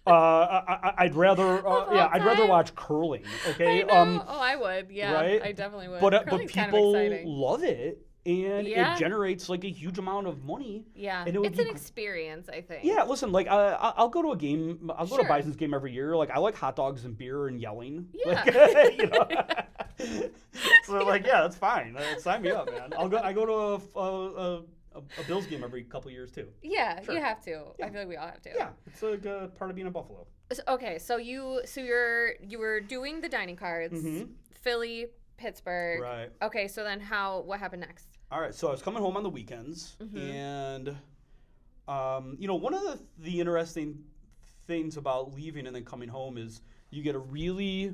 I'd rather watch curling. Okay. I would. Yeah. Right? I definitely would. But people love it, and it generates like a huge amount of money. Yeah. And it's an experience, I think. Yeah. Listen, like I'll go to a game. I'll go to Bison's game every year. Like I like hot dogs and beer and yelling. Yeah. Like, you know? So like, yeah, that's fine. Sign me up, man. I go to a Bills game every couple of years too. Yeah, sure. You have to. Yeah. I feel like we all have to. Yeah, it's like a part of being in Buffalo. Okay, so you were doing the dining cards, Philly, Pittsburgh. Right. Okay, so then what happened next? All right, so I was coming home on the weekends, and one of the interesting things about leaving and then coming home is you get a really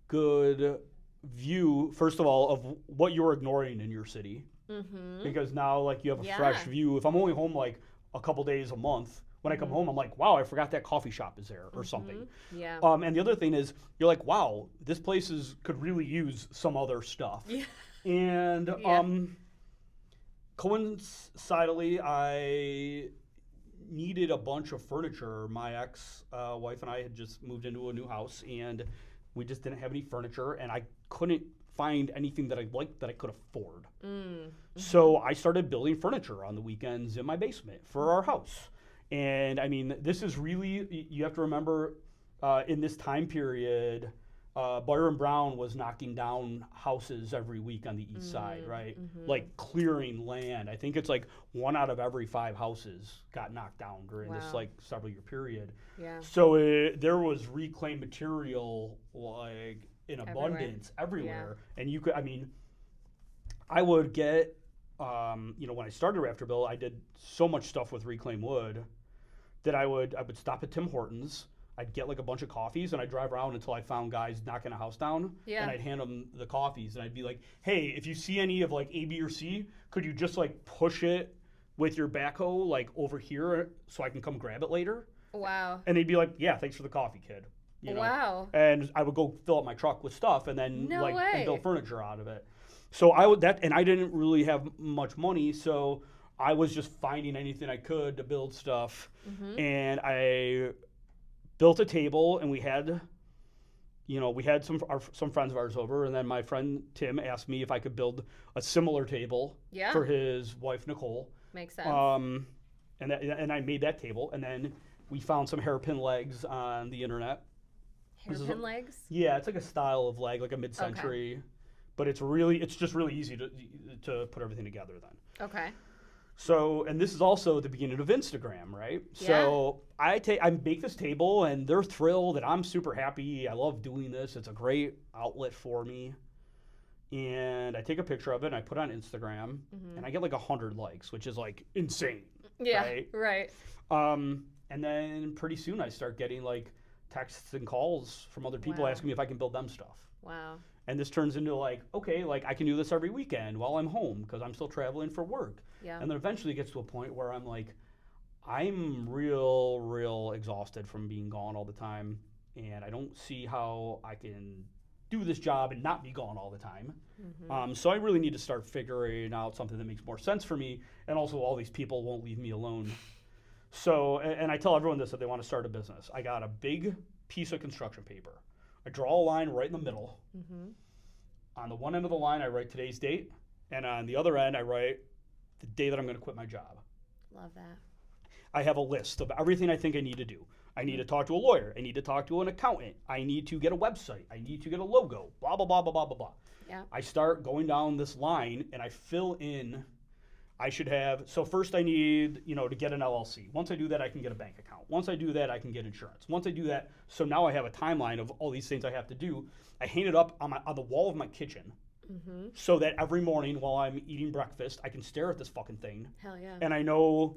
good view, first of all, of what you're ignoring in your city. Mm-hmm. Because now, like, you have a fresh view. If I'm only home, like, a couple days a month, when I come home, I'm like, wow, I forgot that coffee shop is there or something. Yeah. And the other thing is, you're like, wow, this place could really use some other stuff. Yeah. And coincidentally, I needed a bunch of furniture. My ex-wife and I had just moved into a new house, and we just didn't have any furniture, and I couldn't find anything that I liked that I could afford. So I started building furniture on the weekends in my basement for our house. And I mean, this is really, you have to remember in this time period, Boyer and Brown was knocking down houses every week on the east side, right? Like clearing land. I think it's like 1 out of every 5 houses got knocked down during this like several year period. Yeah. So there was reclaimed material like in abundance everywhere. Yeah. And you could, I mean, I would get, you know, when I started Wrafterbuilt, I did so much stuff with reclaimed wood that I would stop at Tim Hortons. I'd get like a bunch of coffees and I'd drive around until I found guys knocking a house down. Yeah. And I'd hand them the coffees and I'd be like, hey, if you see any of like A, B, or C, could you just like push it with your backhoe like over here so I can come grab it later? Wow. And they'd be like, yeah, thanks for the coffee, kid. You know? Wow. And I would go fill up my truck with stuff and then and build furniture out of it. So I would and I didn't really have much money, so I was just finding anything I could to build stuff. And I built a table, and we had some friends of ours over, and then my friend Tim asked me if I could build a similar table for his wife Nicole. Makes sense. And I made that table, and then we found some hairpin legs on the internet. Hairpin legs? Yeah, it's like a style of leg, like a mid-century, but it's just really easy to put everything together then. Okay. So, and this is also the beginning of Instagram, right? Yeah. So I make this table and they're thrilled and I'm super happy. I love doing this. It's a great outlet for me. And I take a picture of it and I put it on Instagram and I get like 100 likes, which is like insane. Yeah, right. And then pretty soon I start getting like texts and calls from other people asking me if I can build them stuff. Wow. And this turns into like, okay, like I can do this every weekend while I'm home because I'm still traveling for work. Yeah. And then eventually it gets to a point where I'm like, I'm real exhausted from being gone all the time. And I don't see how I can do this job and not be gone all the time. So I really need to start figuring out something that makes more sense for me. And also all these people won't leave me alone. So, and I tell everyone this, that they want to start a business. I got a big piece of construction paper. I draw a line right in the middle. On the one end of the line, I write today's date. And on the other end, I write the day that I'm going to quit my job. Love that. I have a list of everything I think I need to do. I need to talk to a lawyer. I need to talk to an accountant. I need to get a website. I need to get a logo, blah, blah, blah, blah, blah, blah, blah. Yeah. I start going down this line and I fill in. I should have, so first I need, to get an LLC. Once I do that, I can get a bank account. Once I do that, I can get insurance. Once I do that, so now I have a timeline of all these things I have to do. I hang it up on the wall of my kitchen so that every morning while I'm eating breakfast, I can stare at this fucking thing. Hell yeah. And I know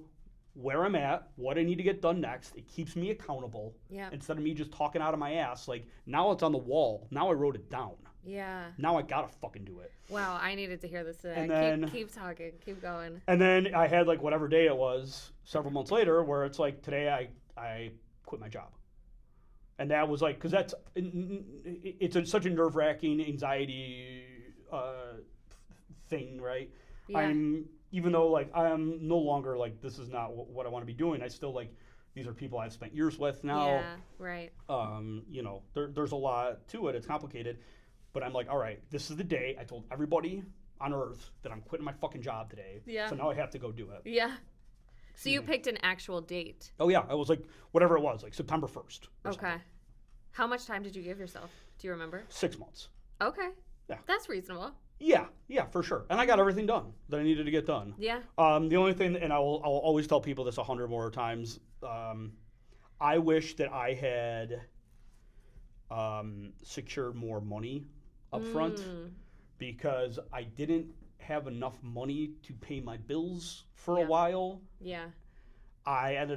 where I'm at, what I need to get done next. It keeps me accountable. Yeah. Instead of me just talking out of my ass. Like, now it's on the wall. Now I wrote it down. Yeah. Now I gotta fucking do it. Wow, I needed to hear this today. And then, keep talking, keep going. And then I had like whatever day it was several months later where it's like, today I quit my job. And that was like, because it's such a nerve-wracking anxiety thing, right? Yeah. Even though like I'm no longer like, this is not what I want to be doing, I still like, these are people I've spent years with now. Yeah, right. There's a lot to it. It's complicated. But I'm like, all right, this is the day. I told everybody on earth that I'm quitting my fucking job today. Yeah. So now I have to go do it. Yeah. So you picked an actual date. Oh, yeah. I was like, whatever it was, like September 1st. Okay. Something. How much time did you give yourself? Do you remember? 6 months. Okay. Yeah. That's reasonable. Yeah, for sure. And I got everything done that I needed to get done. Yeah. The only thing, and I'll always tell people this 100 more times, I wish that I had secured more money up front because I didn't have enough money to pay my bills for a while. Yeah. I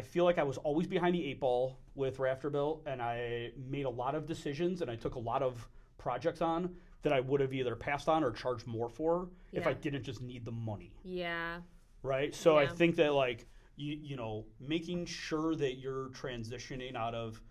feel like I was always behind the 8 ball with Wrafterbuilt, and I made a lot of decisions and I took a lot of projects on that I would have either passed on or charged more for if I didn't just need the money. Yeah. Right? So I think that like, making sure that you're transitioning out of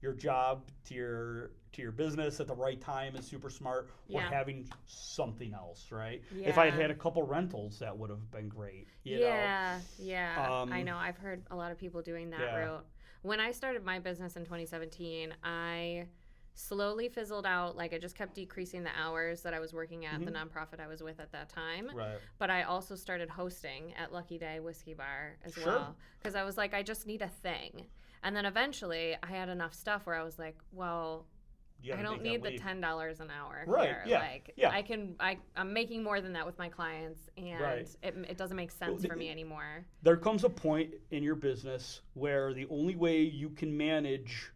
your job to your business at the right time is super smart, or having something else, right? Yeah. If I had a couple rentals, that would have been great. You know? Yeah. I know. I've heard a lot of people doing that route. When I started my business in 2017, I slowly fizzled out. Like, I just kept decreasing the hours that I was working at the nonprofit I was with at that time. Right. But I also started hosting at Lucky Day Whiskey Bar as well, because I was like, I just need a thing. And then eventually I had enough stuff where I was like, well, I don't need the $10 an hour. Right. Here. Yeah. Like, yeah. I'm making more than that with my clients, and it doesn't make sense for me anymore. There comes a point in your business where the only way you can manage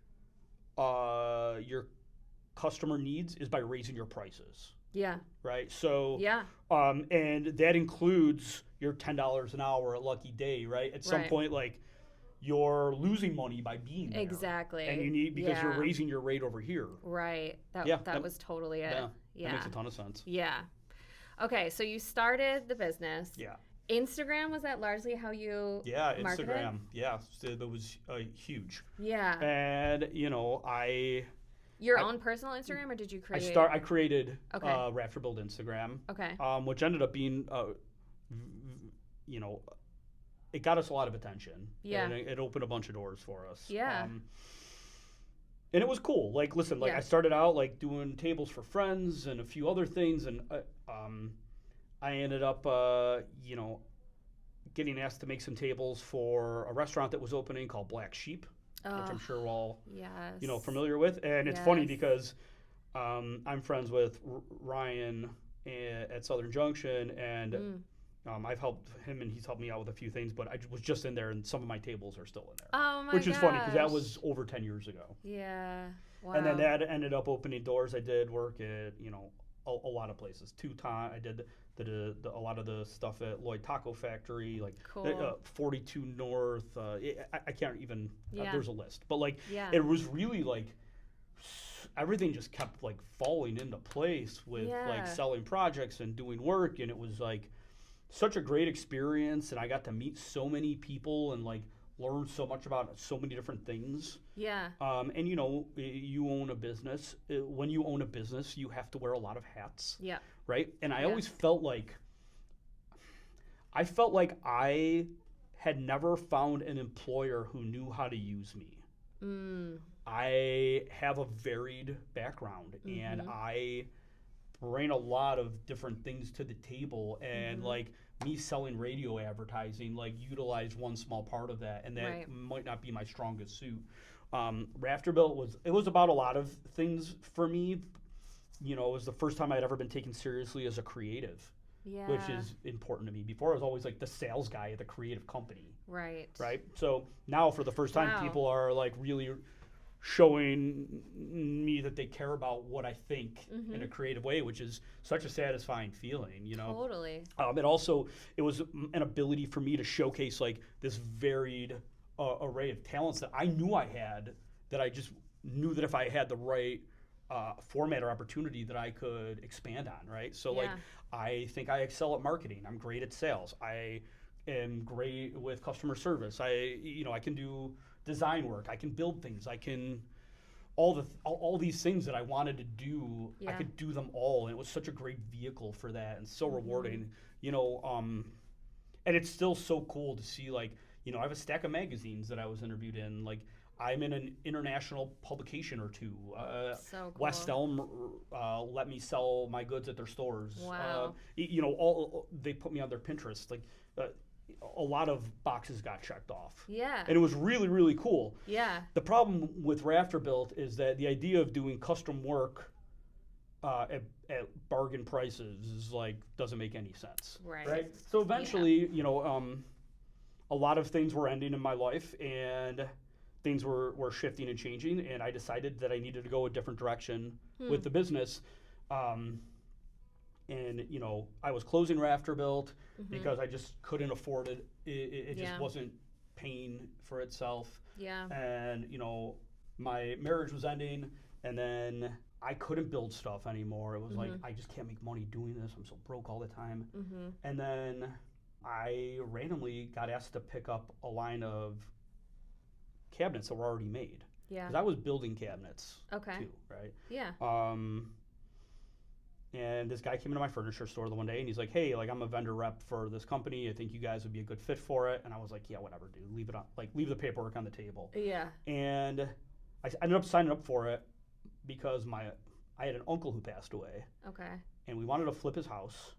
your customer needs is by raising your prices. Yeah. Right. So. Yeah. And that includes your $10 an hour at Lucky Day. Right. At some point, like, you're losing money by being there. Exactly. And you need, because you're raising your rate over here. Right. That was totally it. That makes a ton of sense. Yeah. Okay, so you started the business. Yeah. Instagram, was that largely how you marketed? Instagram. Yeah. So that was huge. Yeah. And, Your own personal Instagram, or did you create? I created Wrafterbuilt Instagram. Okay. Which ended up being, it got us a lot of attention. Yeah. And it opened a bunch of doors for us. Yeah. And it was cool. Like, listen, I started out like doing tables for friends and a few other things, and I ended up, getting asked to make some tables for a restaurant that was opening called Black Sheep, which I'm sure we're all, familiar with. And it's funny because I'm friends with Ryan at Southern Junction, and I've helped him, and he's helped me out with a few things, but I was just in there, and some of my tables are still in there. Oh, my Which is funny, because that was over 10 years ago. Yeah. Wow. And then that ended up opening doors. I did work at, a lot of places. I did a lot of the stuff at Lloyd Taco Factory, like 42 North. I can't even, there's a list. But, it was really, everything just kept, falling into place with, selling projects and doing work, and it was, such a great experience, and I got to meet so many people and learn so much about so many different things. Yeah. And you own a business. When you own a business, you have to wear a lot of hats. Yeah. Right? And I always felt like I had never found an employer who knew how to use me. I have a varied background, and I bring a lot of different things to the table, and me selling radio advertising utilize one small part of that, and that might not be my strongest suit. Wrafterbuilt was about a lot of things for me. It was the first time I'd ever been taken seriously as a creative, which is important to me. Before I was always the sales guy at the creative company. Right. So now for the first time, people are really showing me that they care about what I think in a creative way, which is such a satisfying feeling, Totally. It was an ability for me to showcase this varied array of talents that I knew I had, that I just knew that if I had the right format or opportunity that I could expand on, right? So I think I excel at marketing. I'm great at sales. I am great with customer service. I can do design work. I can build things. I can all these things that I wanted to do. I could do them all, and it was such a great vehicle for that, and so rewarding. And it's still so cool to see. I have a stack of magazines that I was interviewed in. I'm in an international publication or two. So cool. West Elm let me sell my goods at their stores. Wow. They put me on their Pinterest. A lot of boxes got checked off. Yeah. And it was really, really cool. Yeah. The problem with Wrafterbuilt is that the idea of doing custom work at bargain prices is doesn't make any sense. Right. So eventually, a lot of things were ending in my life, and things were shifting and changing, and I decided that I needed to go a different direction with the business. And I was closing Wrafterbuilt because I just couldn't afford it. It just wasn't paying for itself. Yeah. And my marriage was ending, and then I couldn't build stuff anymore. It was I just can't make money doing this. I'm so broke all the time. And then I randomly got asked to pick up a line of cabinets that were already made. Yeah. Because I was building cabinets too, right? Yeah. And this guy came into my furniture store the one day, and he's like, "Hey, I'm a vendor rep for this company. I think you guys would be a good fit for it." And I was like, "Yeah, whatever, dude. Leave it on. Leave the paperwork on the table." Yeah. And I ended up signing up for it because I had an uncle who passed away. Okay. And we wanted to flip his house.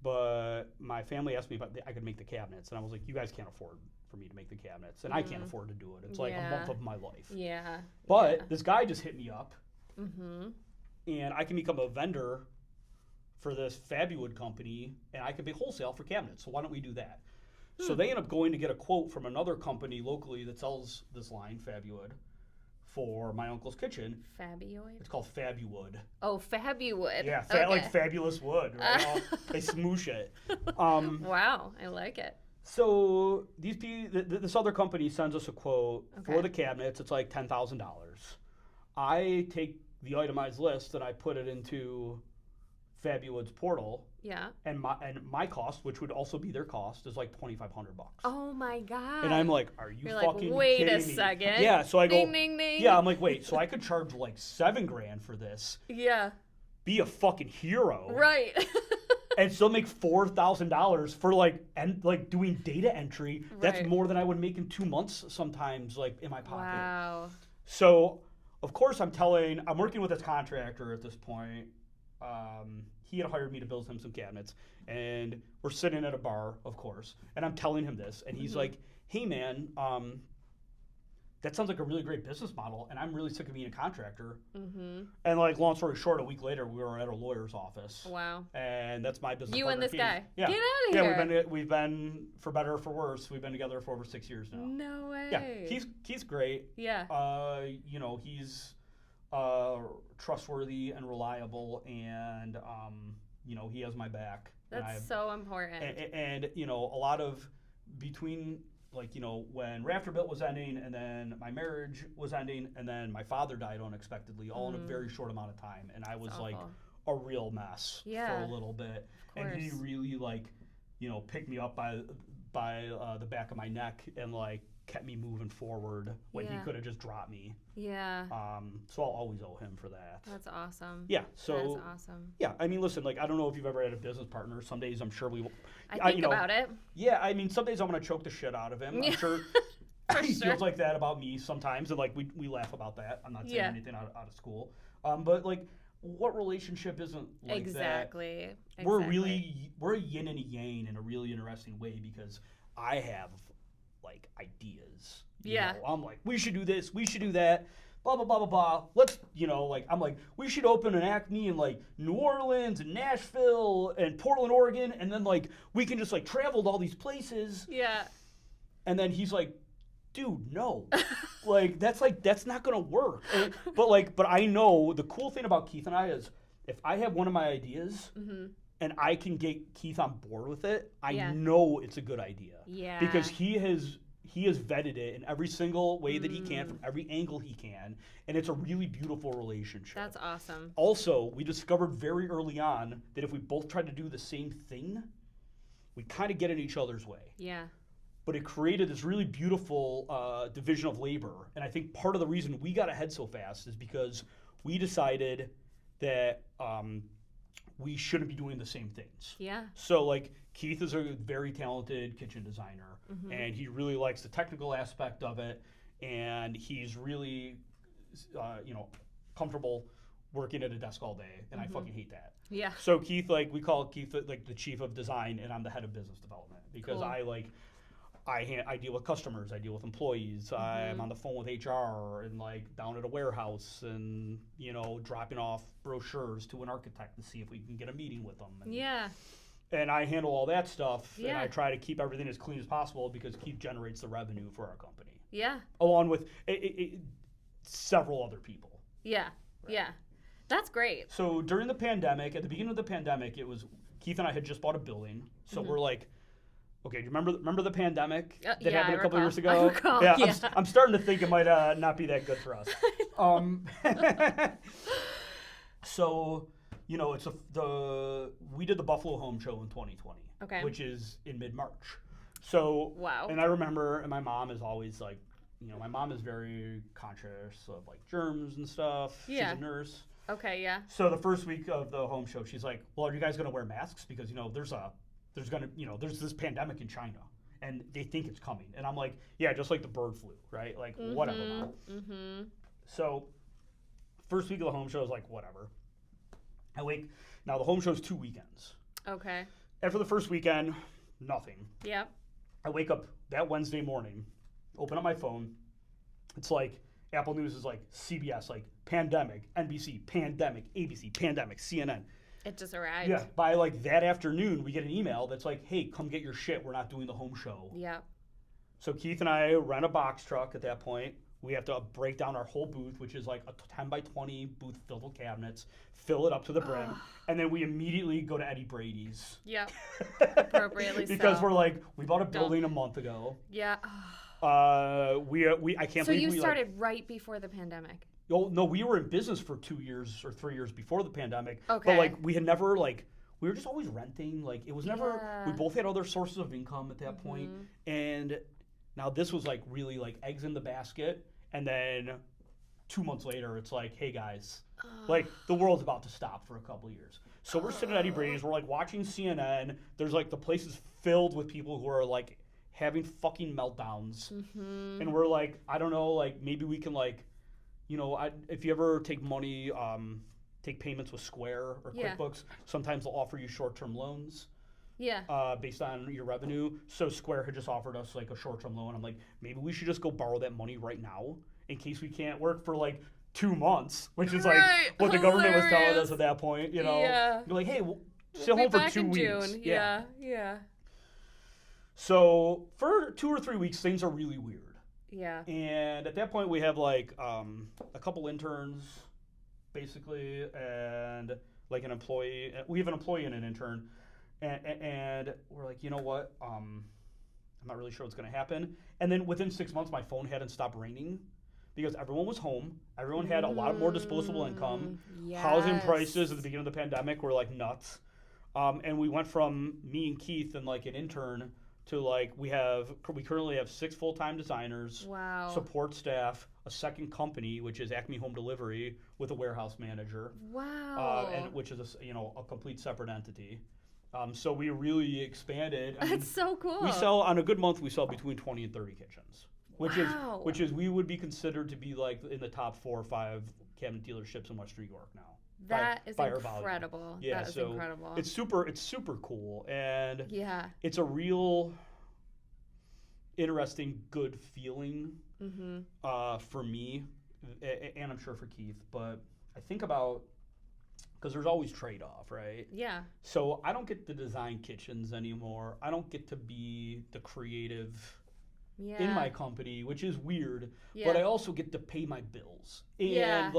But my family asked me if I could make the cabinets, and I was like, "You guys can't afford for me to make the cabinets, and I can't afford to do it. It's a month of my life." Yeah. But this guy just hit me up. and I can become a vendor for this Fabuwood company, and I can be wholesale for cabinets. So why don't we do that? So they end up going to get a quote from another company locally that sells this line, Fabuwood, for my uncle's kitchen. Fabuwood? It's called Fabuwood. Oh, Fabuwood. Yeah, okay. like fabulous wood, right? They smoosh it. Wow, I like it. So this other company sends us a quote for the cabinets. It's like $10,000. I take the itemized list and I put it into Fabuwood's portal. Yeah. And my cost, which would also be their cost, is like $2,500. Oh my God. And I'm like, are you You're fucking like, wait kidding a me? second. Yeah. So I go, ding, ding, ding. yeah. I'm like, wait. So I could charge like $7,000 for this. Yeah. Be a fucking hero. Right. And still make $4,000 for like doing data entry. That's Right. more than I would make in 2 months sometimes, like in my pocket. Wow. So, of course, I'm working with this contractor at this point. He had hired me to build him some cabinets, and we're sitting at a bar, of course, and I'm telling him this, and he's like, hey man, that sounds like a really great business model, and I'm really sick of being a contractor. And like, long story short, a week later, we were at a lawyer's office. Wow. And that's my business You partner, and this Keith. guy. Yeah. Get out of here. Yeah, we've been for better or for worse. We've been together for over 6 years now. No way. Yeah, Keith's great. Yeah. He's trustworthy and reliable, and he has my back. That's so important. And a lot of between when Wrafterbuilt was ending, and then my marriage was ending, and then my father died unexpectedly, all in a very short amount of time, and I was like a real mess for a little bit. And he really picked me up by the back of my neck and kept me moving forward when he could have just dropped me. Yeah. So I'll always owe him for that. That's awesome. Yeah. So that's awesome. Yeah. I mean, listen, I don't know if you've ever had a business partner. Some days I'm sure we will. I think about it. Yeah. I mean, some days I'm going to choke the shit out of him. I'm sure he feels like that about me sometimes. And we laugh about that. I'm not saying anything out of school. But what relationship isn't like exactly. that? We're a yin and a yang in a really interesting way, because I have ideas. You know? I'm like, we should do this, we should do that, blah blah blah blah blah. Let's I'm like, we should open an Acme in New Orleans and Nashville and Portland, Oregon, and then we can just travel to all these places. Yeah. And then he's like, dude, no. That's not gonna work. But I know the cool thing about Keith and I is, if I have one of my ideas and I can get Keith on board with it, I know it's a good idea. Yeah. Because he has vetted it in every single way that he can, from every angle he can, and it's a really beautiful relationship. That's awesome. Also, we discovered very early on that if we both tried to do the same thing, we kind of get in each other's way. Yeah. But it created this really beautiful division of labor, and I think part of the reason we got ahead so fast is because we decided that we shouldn't be doing the same things. Yeah. So Keith is a very talented kitchen designer, and he really likes the technical aspect of it, and he's really comfortable working at a desk all day, and I fucking hate that. Yeah. So Keith, we call Keith the chief of design, and I'm the head of business development, because cool. I deal with customers, I deal with employees, I'm on the phone with HR and down at a warehouse and dropping off brochures to an architect to see if we can get a meeting with them. And I handle all that stuff, and I try to keep everything as clean as possible, because Keith generates the revenue for our company. Yeah. Along with several other people. Yeah. Right. Yeah. That's great. So during the pandemic, at the beginning of the pandemic, it was Keith and I had just bought a building, so we're like, okay, do you remember the pandemic that happened a couple of years ago? I recall. Yeah. I'm starting to think it might not be that good for us. So, we did the Buffalo Home Show in 2020, which is in mid-March. So, wow. And I remember, and my mom is always my mom is very conscious of germs and stuff. Yeah. She's a nurse. Okay, yeah. So the first week of the home show, she's like, well, are you guys going to wear masks? Because, there's this pandemic in China, and they think it's coming. And I'm like, yeah, just like the bird flu, right? Whatever, Mom. So first week of the home show is whatever. Now the home show's 2 weekends. Okay. After the first weekend, nothing. Yep. I wake up that Wednesday morning, open up my phone. It's Apple News is like CBS, like pandemic, NBC, pandemic, ABC, pandemic, CNN. It just arrived. Yeah, by like that afternoon, we get an email that's like, hey, come get your shit. We're not doing the home show. Yeah. So Keith and I rent a box truck at that point. We have to break down our whole booth, which is like a 10 by 20 booth filled with cabinets, fill it up to the brim, and then we immediately go to Eddie Brady's. Yeah. Appropriately because so. we're like, we bought a building a month ago. Yeah. I can't believe you started right before the pandemic. Oh, no, we were in business for 2 years or 3 years before the pandemic. Okay. But like we had never like we were just always renting. Like it was never. Yeah. We both had other sources of income at that point, and now this was like really like eggs in the basket. And then 2 months later, it's like, hey guys, like the world's about to stop for a couple of years. So we're sitting at Eddie Brady's. We're like watching CNN. There's like the place is filled with people who are like having fucking meltdowns, and we're like, I don't know, like maybe we can like. You know, if you ever take money, take payments with Square or QuickBooks, sometimes they'll offer you short-term loans. Yeah. Based on your revenue. So Square had just offered us like a short-term loan. I'm like, maybe we should just go borrow that money right now in case we can't work for like 2 months, which is like what the government was telling us at that point. You know, you're like, hey, we'll sit home for 2 weeks. June. Yeah. So for 2 or 3 weeks, things are really weird. Yeah. And at that point, we have like a couple interns, basically, and like an employee. We have an employee and an intern, and we're like, you know what? I'm not really sure what's going to happen. And then within 6 months, my phone hadn't stopped ringing because everyone was home. Everyone had a lot more disposable income. Yes. Housing prices at the beginning of the pandemic were like nuts. And we went from me and Keith and like an intern to like we currently have 6 full-time designers, support staff, a second company which is Acme Home Delivery with a warehouse manager, and which is a complete separate entity. So we really expanded. That's so cool. We sell on a good month. We sell between 20 and 30 kitchens, which is we would be considered to be like in the top 4 or 5 cabinet dealerships in Western New York now. That is incredible. Yeah, that is incredible. It's super cool, and yeah, it's a real interesting, good feeling for me, and I'm sure for Keith. But I think about because there's always trade-off, right? Yeah. So I don't get to design kitchens anymore. I don't get to be the creative. In my company, which is weird, but I also get to pay my bills and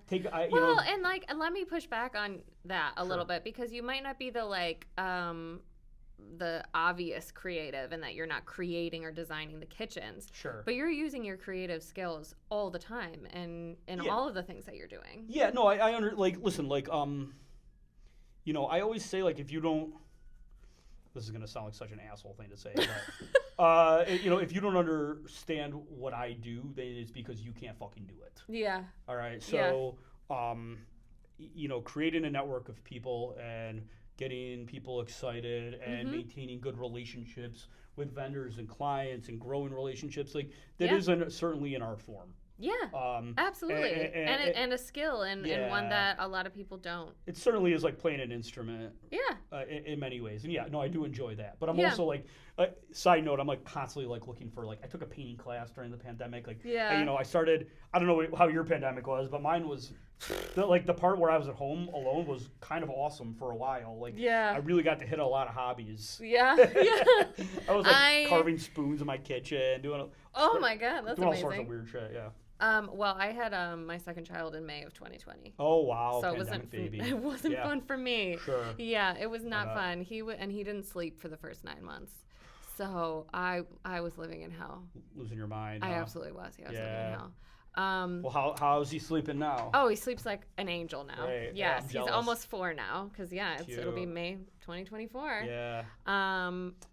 take. And let me push back on that a little bit because you might not be the the obvious creative in that you're not creating or designing the kitchens. Sure. But you're using your creative skills all the time and in all of the things that you're doing. Yeah. No, I listen. I always say if you don't. This is going to sound like such an asshole thing to say, but, if you don't understand what I do, then it's because you can't fucking do it. Yeah. All right. So, creating a network of people and getting people excited and maintaining good relationships with vendors and clients and growing relationships, that is certainly an art form. Yeah, absolutely, and a skill and one that a lot of people don't. It certainly is like playing an instrument. Yeah, in many ways, and I do enjoy that. But I'm also side note, I'm constantly looking for I took a painting class during the pandemic. I started. I don't know how your pandemic was, but mine was the part where I was at home alone was kind of awesome for a while. I really got to hit a lot of hobbies. Yeah. I was carving spoons in my kitchen, doing. Oh my God, that's doing amazing. all sorts of weird shit. Yeah. Well, I had my second child in May of 2020. Oh wow! So it wasn't fun for me. Sure. Yeah, it was not fun. He didn't sleep for the first 9 months. So I was living in hell. Losing your mind. I absolutely was. Yeah, I was living in hell. Well, how's he sleeping now? Oh, he sleeps like an angel now. Right. Yes, he's almost 4 now. Because it'll be May 2024. Yeah.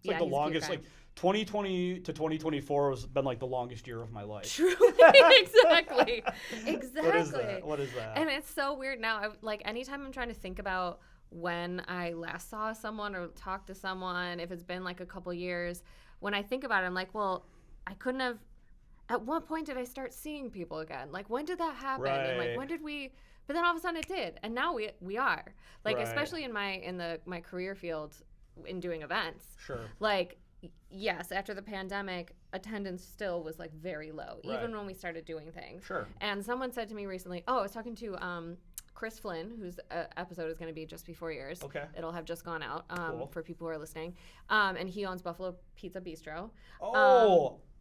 It's the longest 2020 to 2024 has been the longest year of my life. Truly, exactly. What is that? And it's so weird now. Anytime I'm trying to think about when I last saw someone or talked to someone, if it's been a couple years, when I think about it, I'm like, well, I couldn't have. At what point did I start seeing people again? When did that happen? Right. And when did we? But then all of a sudden it did, and now we are. Especially in my career field in doing events. Sure. yes, after the pandemic, attendance still was like very low, even when we started doing things. Sure. And someone said to me recently, I was talking to Chris Flynn, whose episode is going to be just before yours. Okay. It'll have just gone out Cool. for people who are listening. And he owns Buffalo Pizza Bistro.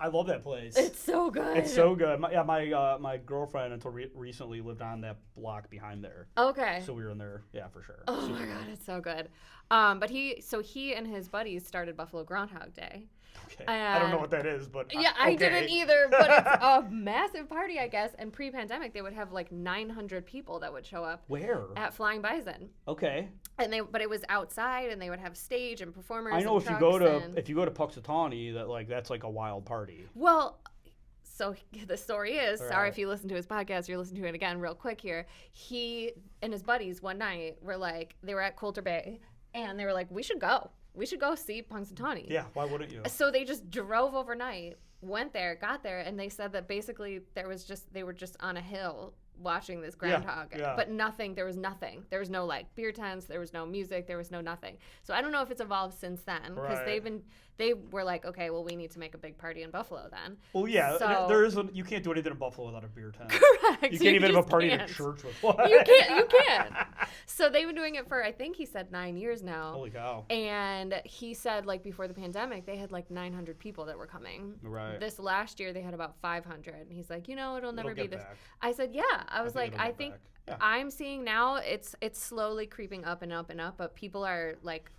I love that place. It's so good. It's so good. My girlfriend until recently lived on that block behind there. Okay. So we were in there, for sure. Oh my God, it's so good. But he and his buddies started Buffalo Groundhog Day. Okay. I don't know what that is, but I didn't either. But it's a massive party, I guess. And pre-pandemic, they would have like 900 people that would show up. Where? At Flying Bison. Okay. And but it was outside, and they would have stage and performers. I know and if you go to Puxatawny, that's like a wild party. Well. So the story is, sorry if you listen to his podcast, you're listening to it again real quick here. He and his buddies one night they were at Coulter Bay, and they were like, we should go see Punxsutawney. Yeah, why wouldn't you? So they just drove overnight, got there, and they said that basically they were just on a hill watching this groundhog, but nothing. There was nothing. There was no like beer tents. There was no music. There was no nothing. So I don't know if it's evolved since then, because they were like, okay, well, we need to make a big party in Buffalo then. Well, yeah, so, you can't do anything in Buffalo without a beer tent. Correct. You can't even have a party in a church with one. You can't. So they've been doing it for, I think he said 9 years now. Holy cow. And he said, like, before the pandemic, they had like 900 people that were coming. Right. This last year, they had about 500. And he's like, it'll never be this. Back. I said, yeah. I was like, I think I'm seeing now it's slowly creeping up and up and up, but people are like.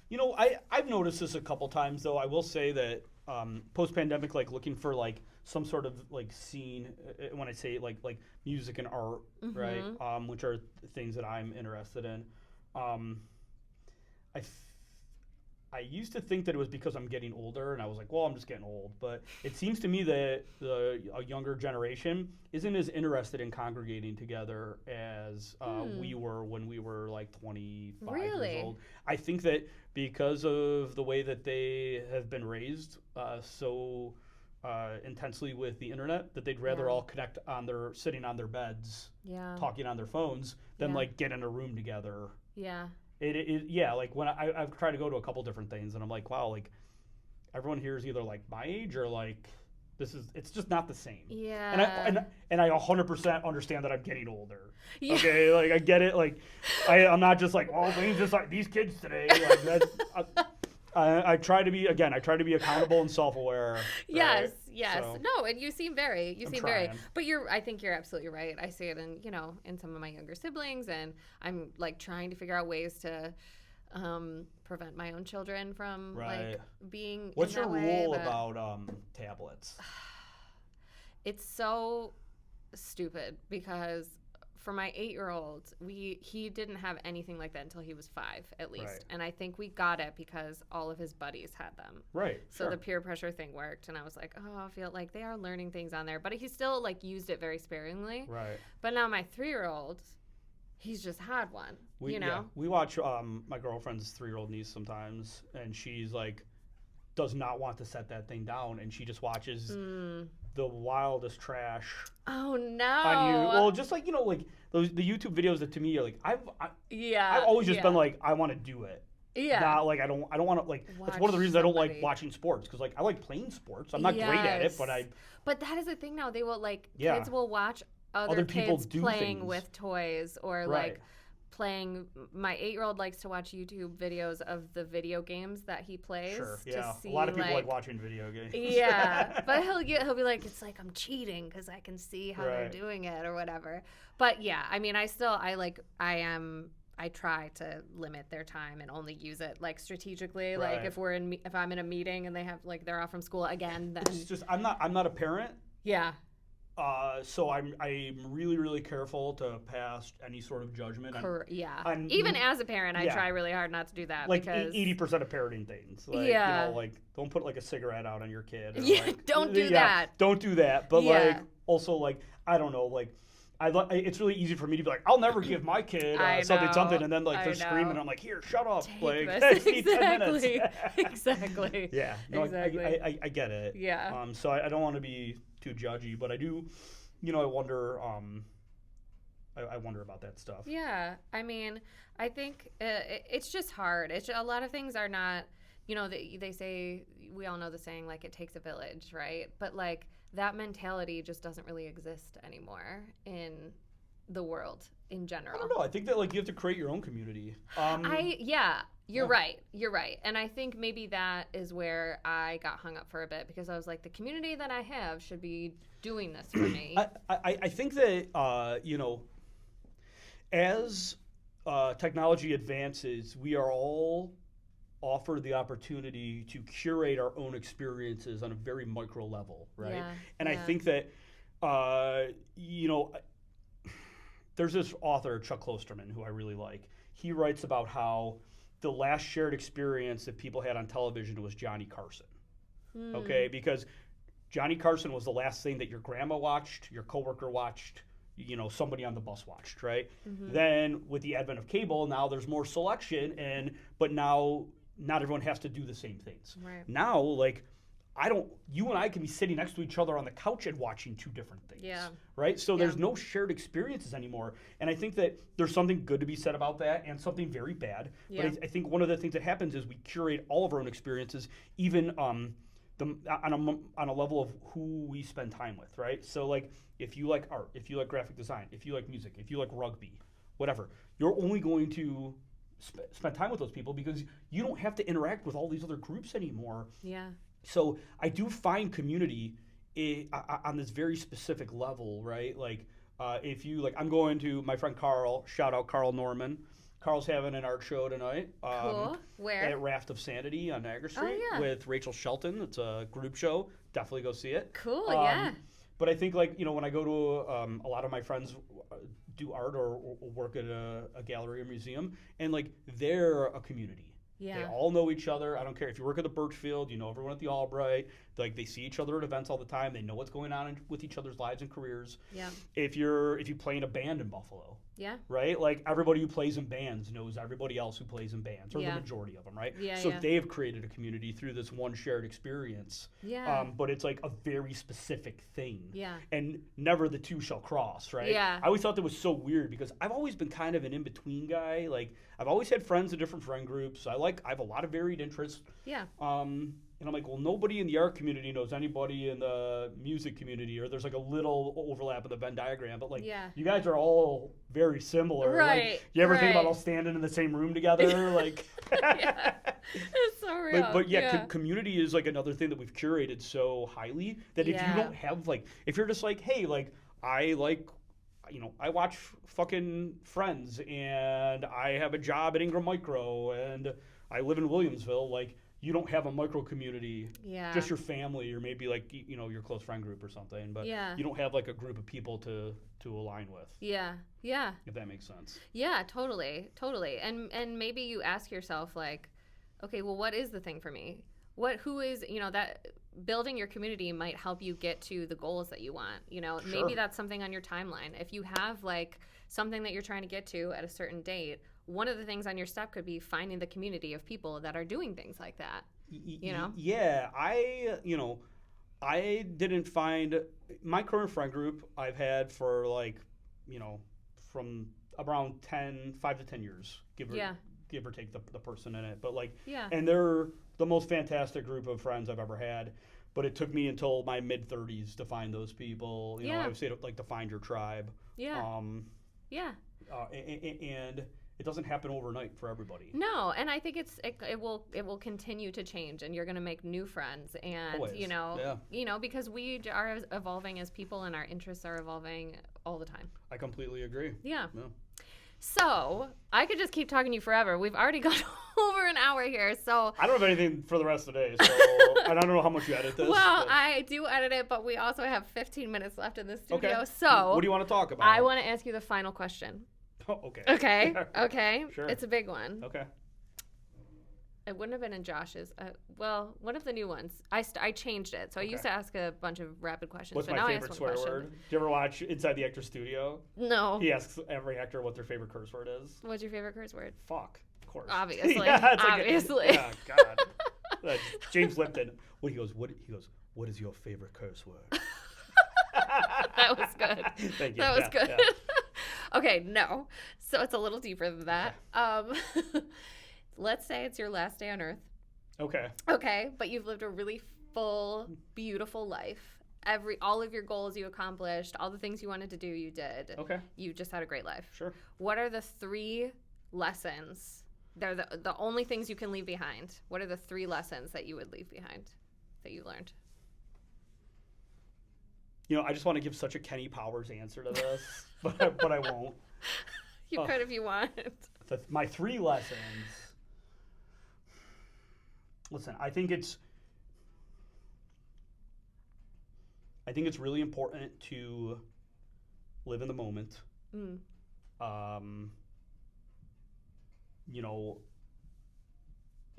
I've noticed this a couple times, though. I will say that post-pandemic, like looking for like some sort of like scene, when I say like music and art, right, which are things that I'm interested in. I used to think that it was because I'm getting older, and I was like, well, I'm just getting old. But it seems to me that a younger generation isn't as interested in congregating together as we were when we were like 25 years old. I think that because of the way that they have been raised so intensely with the internet, that they'd rather all connect sitting on their beds, talking on their phones, than like get in a room together. Yeah. Like when I've tried to go to a couple different things, and I'm like, wow, like everyone here is either like my age or like it's just not the same. Yeah. And I 100% understand that I'm getting older. Yeah. Okay, like I get it. Like I'm not just like, oh, things just like these kids today. Like that's. I try to be accountable and self-aware. Yes, right? yes. So, no, and you seem very, trying. But I think you're absolutely right. I see it in some of my younger siblings, and I'm like trying to figure out ways to prevent my own children from like being. What's in that your way, rule about tablets? It's so stupid because. For my 8-year-old, he didn't have anything like that until he was 5, at least. Right. And I think we got it because all of his buddies had them. Right. So the peer pressure thing worked, and I was like, I feel like they are learning things on there. But he still like used it very sparingly. Right. But now my 3-year-old, he's just had one. We watch my girlfriend's 3-year-old niece sometimes, and she's like, does not want to set that thing down, and she just watches the wildest trash. Oh no! On you, well, just like like the YouTube videos that to me are like I've always just been like I want to do it. Yeah. Not like I don't want to like. That's one of the reasons I don't like watching sports, because like I like playing sports. I'm not great at it, but I. But that is the thing now. They will kids will watch other kids playing with toys or like. Playing, my 8-year-old likes to watch YouTube videos of the video games that he plays. Sure, to see, a lot of people like watching video games. Yeah, but he'll be like, it's like I'm cheating because I can see how they're doing it or whatever. But yeah, I mean, I try to limit their time and only use it like strategically. Right. Like if I'm in a meeting and they have like they're off from school again, then it's just I'm not a parent. Yeah. So I'm really, really careful to pass any sort of judgment. Even as a parent, I try really hard not to do that. Like 80% of parenting things. Like, like don't put like a cigarette out on your kid. Or, like, don't do that. Don't do that. But like also like I don't know like. It's really easy for me to be like, I'll never give my kid something, and then like they're screaming. I'm like, here, shut up. Take like, this. I need 10 minutes. Exactly. Yeah. No, exactly. I get it. Yeah. So I don't want to be too judgy, but I do, I wonder. I wonder about that stuff. Yeah. I mean, I think it's just hard. A lot of things are not. you know, they say, we all know the saying, like, it takes a village, right? But, like, that mentality just doesn't really exist anymore in the world in general. I don't know. I think that, like, you have to create your own community. You're right. You're right. And I think maybe that is where I got hung up for a bit, because I was like, the community that I have should be doing this for me. I think that, you know, as technology advances, we are all offered the opportunity to curate our own experiences on a very micro level, right? Yeah, and yeah. I think that, you know, there's this author, Chuck Klosterman, who I really like. He writes about how the last shared experience that people had on television was Johnny Carson, okay? Because Johnny Carson was the last thing that your grandma watched, your coworker watched, you know, somebody on the bus watched, right? Then with the advent of cable, now there's more selection, but now not everyone has to do the same things. Right. Now, like, you and I can be sitting next to each other on the couch and watching two different things. Yeah. Right? So there's no shared experiences anymore. And I think that there's something good to be said about that and something very bad. Yeah. But I think one of the things that happens is we curate all of our own experiences, even on a level of who we spend time with, right? So, like, if you like art, if you like graphic design, if you like music, if you like rugby, whatever, you're only going to spend time with those people because you don't have to interact with all these other groups anymore. Yeah. So I do find community on this very specific level, right? Like, if you, like, I'm going to my friend Carl, shout out Carl Norman. Carl's having an art show tonight. Cool. Where? At Raft of Sanity on Niagara Street yeah. with Rachel Shelton. It's a group show. Definitely go see it. Cool, yeah. But I think, like, you know, when I go to a lot of my friends do art or work at a gallery or museum, and, like, they're a community. Yeah. They all know each other. I don't care if you work at the Birchfield, you know everyone at the Albright. Like, they see each other at events all the time. They know what's going on with each other's lives and careers. Yeah. If you play in a band in Buffalo, yeah, right? Like, everybody who plays in bands knows everybody else who plays in bands, or yeah. the majority of them, right? Yeah, so yeah. they've created a community through this one shared experience. Yeah. But it's like a very specific thing. Yeah. And never the two shall cross, right? Yeah. I always thought that was so weird because I've always been kind of an in-between guy. Like, I've always had friends in different friend groups. I have a lot of varied interests. Yeah. And I'm like, well, nobody in the art community knows anybody in the music community, or there's like a little overlap in the Venn diagram. But, like, yeah. you guys are all very similar. Right. Like, you ever think about right. all standing in the same room together? Like, yeah. It's so real. But yeah, community is, like, another thing that we've curated so highly that if you don't have, like, if you're just like, hey, like, I watch fucking Friends, and I have a job at Ingram Micro, and I live in Williamsville, like, you don't have a micro community, just your family, or maybe, like, you know, your close friend group or something, but you don't have, like, a group of people to align with. Yeah, yeah. If that makes sense. Yeah, totally. And maybe you ask yourself, like, okay, well, what is the thing for me? Who is, you know, that building your community might help you get to the goals that you want. You know, Sure. Maybe that's something on your timeline. If you have, like, something that you're trying to get to at a certain date, one of the things on your step could be finding the community of people that are doing things like that. You know? Yeah, I didn't find my current friend group I've had for, like, you know, from around 5 to 10 years, give or take the person in it. But, like, and they're the most fantastic group of friends I've ever had. But it took me until my mid-30s to find those people. You know, I would say, like, to find your tribe. Yeah. And it doesn't happen overnight for everybody. No, and I think it will continue to change, and you're going to make new friends, and Always. you know, because we are evolving as people, and our interests are evolving all the time. I completely agree. Yeah. So I could just keep talking to you forever. We've already gone over an hour here, so I don't have anything for the rest of the day. So and I don't know how much you edit this. Well, I do edit it, but we also have 15 minutes left in the studio. Okay. So what do you want to talk about? I want to ask you the final question. Oh, okay. Okay. Okay. Sure. It's a big one. Okay. It wouldn't have been in Josh's. Well, one of the new ones. I changed it. So I used to ask a bunch of rapid questions. What's but my now favorite I ask swear one question. word? Do you ever watch Inside the Actor Studio? No. He asks every actor what their favorite curse word is. What's your favorite curse word? Fuck, of course. Obviously. Obviously. Yeah, God. James Lipton. What he goes, what is your favorite curse word? That was good. Thank you. That was good. Okay, no. So it's a little deeper than that. Let's say it's your last day on Earth. Okay, but you've lived a really full, beautiful life. All of your goals you accomplished, all the things you wanted to do, you did. Okay. You just had a great life. Sure. What are the 3 lessons? They're the only things you can leave behind. What are the 3 lessons that you would leave behind that you learned? I just want to give such a Kenny Powers answer to this, but I won't. You could if you want. My 3 lessons. Listen, I think it's really important to live in the moment.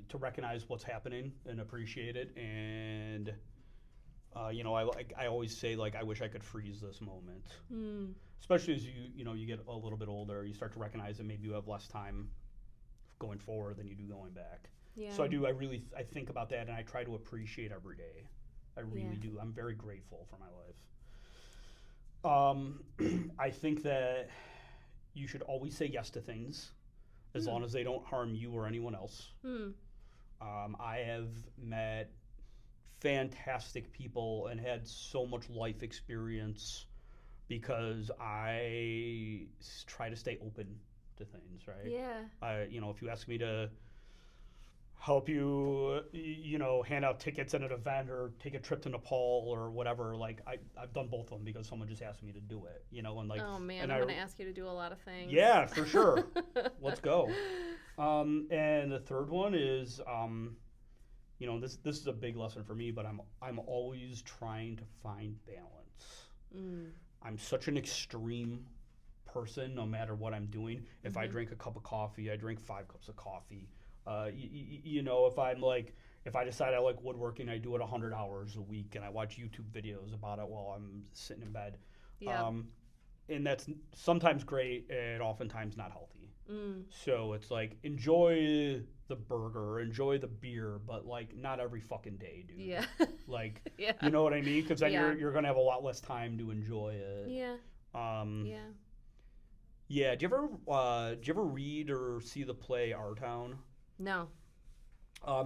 To recognize what's happening and appreciate it. And, I always say, like, I wish I could freeze this moment. Especially as you get a little bit older, you start to recognize that maybe you have less time going forward than you do going back. Yeah. So I think about that, and I try to appreciate every day. I really do. I'm very grateful for my life. I think that you should always say yes to things as long as they don't harm you or anyone else. I have met fantastic people and had so much life experience because I try to stay open to things, right? Yeah. If you ask me to help you, hand out tickets at an event or take a trip to Nepal or whatever. Like I've done both of them because someone just asked me to do it, and like. Oh man, I'm gonna ask you to do a lot of things. Yeah, for sure. Let's go. And the third one is, this is a big lesson for me, but I'm always trying to find balance. I'm such an extreme person, no matter what I'm doing. If I drink a cup of coffee, I drink 5 cups of coffee. If I decide I like woodworking, I do it 100 hours a week, and I watch YouTube videos about it while I'm sitting in bed. Yeah. And that's sometimes great and oftentimes not healthy. So it's like, enjoy the burger, enjoy the beer, but like not every fucking day, dude. Yeah. Like, yeah. You know what I mean? Because then you're gonna have a lot less time to enjoy it. Yeah. Yeah. Do you ever read or see the play Our Town? No.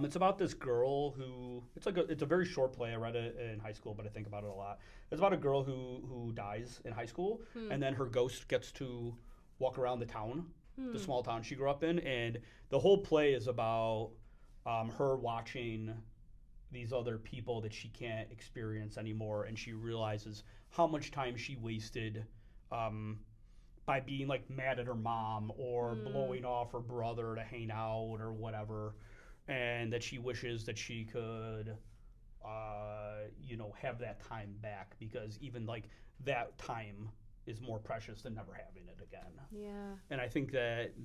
It's about this girl who it's a very short play. I read it in high school, but I think about it a lot. It's about a girl who dies in high school, and then her ghost gets to walk around the town, the small town she grew up in, and the whole play is about her watching these other people that she can't experience anymore, and she realizes how much time she wasted by being like mad at her mom or blowing off her brother to hang out or whatever, and that she wishes that she could have that time back, because even like that time is more precious than never having it again. Yeah. And I think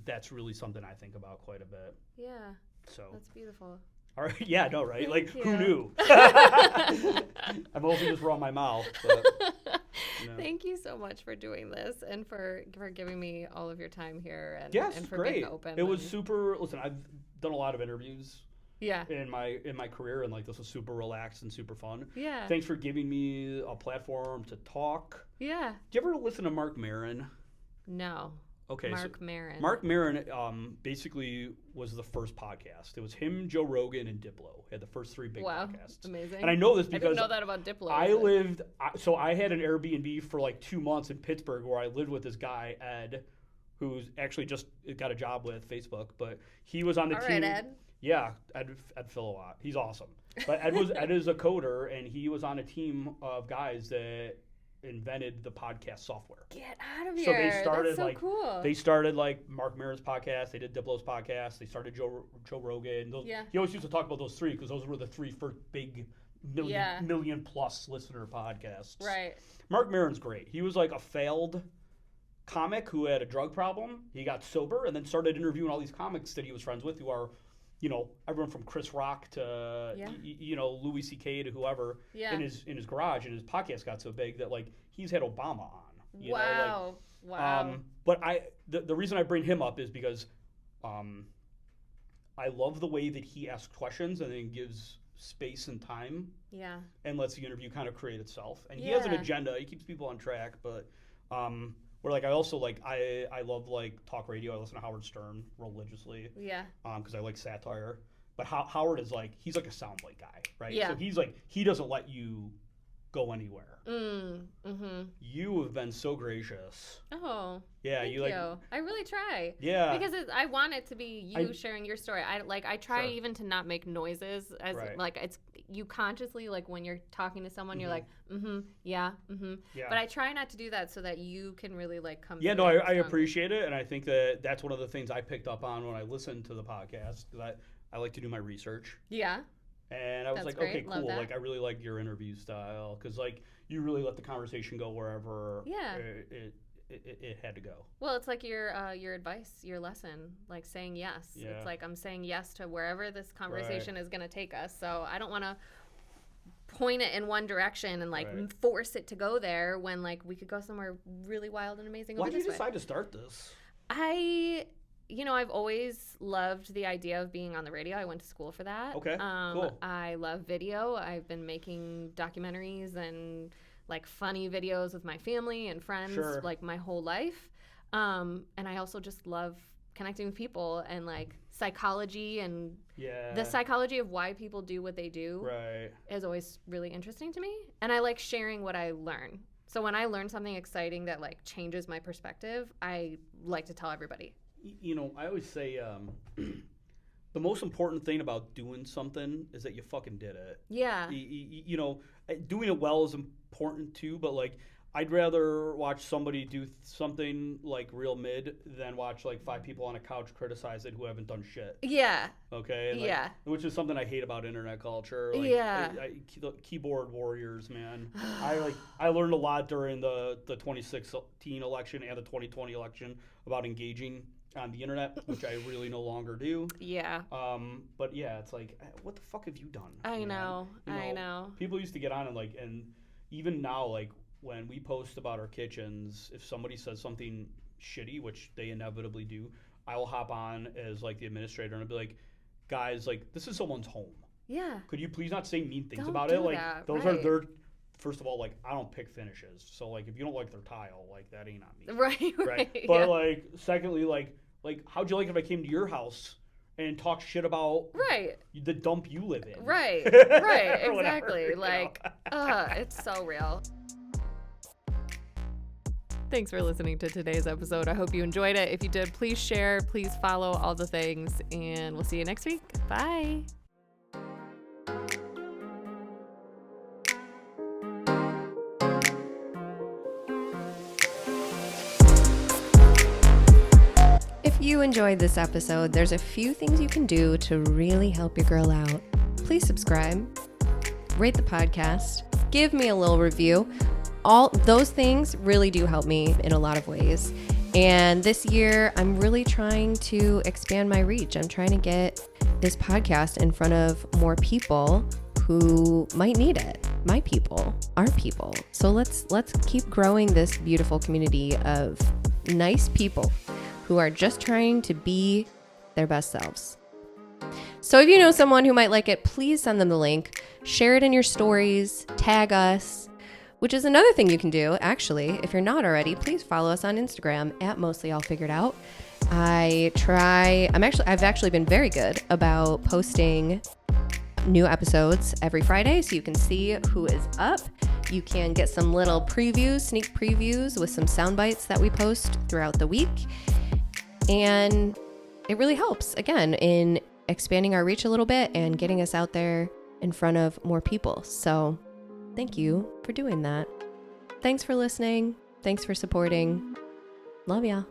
that's really something I think about quite a bit. Yeah. So that's beautiful. All right. Yeah, no, right? Like, Thank who you. knew? I'm also just raw my mouth. But, Thank you so much for doing this and for giving me all of your time here and, yes, and for great. being open. It was super. Listen, I've done a lot of interviews. Yeah. In my career, and like this was super relaxed and super fun. Yeah. Thanks for giving me a platform to talk. Yeah. Do you ever listen to Mark Maron? No. Okay. Mark Maron. Mark Maron basically was the first podcast. It was him, Joe Rogan, and Diplo. Had the first 3 big podcasts. Amazing. And I know this because I didn't know that about Diplo. I had an Airbnb for like 2 months in Pittsburgh where I lived with this guy, Ed, who's actually just got a job with Facebook, but he was on the team. All right, Ed. Yeah, Ed Philowat. He's awesome. But Ed is a coder, and he was on a team of guys that invented the podcast software. Get out of here. So they started That's so cool. They started like Mark Maron's podcast. They did Diplo's podcast. They started Joe Rogan. He always used to talk about those 3 because those were the 3 first big million plus listener podcasts. Right. Mark Maron's great. He was like a failed comic who had a drug problem. He got sober and then started interviewing all these comics that he was friends with who are, everyone from Chris Rock to, Louis C.K. to whoever in his garage, and his podcast got so big that, like, he's had Obama on. Wow. But the reason I bring him up is because I love the way that he asks questions and then gives space and time. Yeah. And lets the interview kind of create itself. And he has an agenda. He keeps people on track, but... where like I also like I love like talk radio. I listen to Howard Stern religiously. Yeah. Because I like satire. But Howard is like, he's like a soundbite guy, right? Yeah. So he's like, he doesn't let you go anywhere. You have been so gracious. Oh, yeah, thank you. I really try. Yeah, because I want it to be you sharing your story. I try even to not make noises as like it's you consciously, like when you're talking to someone, you're like, yeah. But I try not to do that so that you can really like come. Yeah, no, I appreciate it, and I think that's one of the things I picked up on when I listened to the podcast, because I like to do my research. Yeah. And I was like, okay, cool. Like, I really like your interview style, because like you really let the conversation go wherever it had to go. Well, it's like your advice, your lesson, like saying yes. Yeah. It's like I'm saying yes to wherever this conversation is going to take us. So I don't want to point it in one direction and like force it to go there when like we could go somewhere really wild and amazing. Why did you decide to start this? I've always loved the idea of being on the radio. I went to school for that. Okay, cool. I love video. I've been making documentaries and like funny videos with my family and friends like my whole life. And I also just love connecting with people and like psychology and the psychology of why people do what they do is always really interesting to me. And I like sharing what I learn. So when I learn something exciting that like changes my perspective, I like to tell everybody. You know, I always say the most important thing about doing something is that you fucking did it. Yeah. You know, doing it well is important too, but like I'd rather watch somebody do something like real mid than watch like 5 people on a couch criticize it who haven't done shit. Yeah. Okay. And, like, which is something I hate about internet culture. Like, the keyboard warriors, man. I learned a lot during the 2016 election and the 2020 election about engaging on the internet, which I really no longer do. Yeah. But yeah, it's like, what the fuck have you done? I know. People used to get on and even now, like when we post about our kitchens, if somebody says something shitty, which they inevitably do, I will hop on as like the administrator and I'll be like, guys, like this is someone's home. Yeah. Could you please not say mean things Don't about do it? Like that. those are their. First of all, like, I don't pick finishes. So, like, if you don't like their tile, like, that ain't on me. Right? But, like, secondly, like, how'd you like if I came to your house and talked shit about the dump you live in? Right. Exactly. Whatever, like, it's so real. Thanks for listening to today's episode. I hope you enjoyed it. If you did, please share, please follow all the things, and we'll see you next week. Bye. If you enjoyed this episode, there's a few things you can do to really help your girl out. Please subscribe, rate the podcast, give me a little review. All those things really do help me in a lot of ways. And this year, I'm really trying to expand my reach. I'm trying to get this podcast in front of more people who might need it. My people, our people. So let's keep growing this beautiful community of nice people who are just trying to be their best selves. So if you know someone who might like it, please send them the link, share it in your stories, tag us, which is another thing you can do. Actually, if you're not already, please follow us on Instagram at Mostly All Figured Out. I've actually been very good about posting new episodes every Friday, so you can see who is up. You can get some little previews, sneak previews with some sound bites that we post throughout the week. And it really helps, again, in expanding our reach a little bit and getting us out there in front of more people. So thank you for doing that. Thanks for listening. Thanks for supporting. Love ya.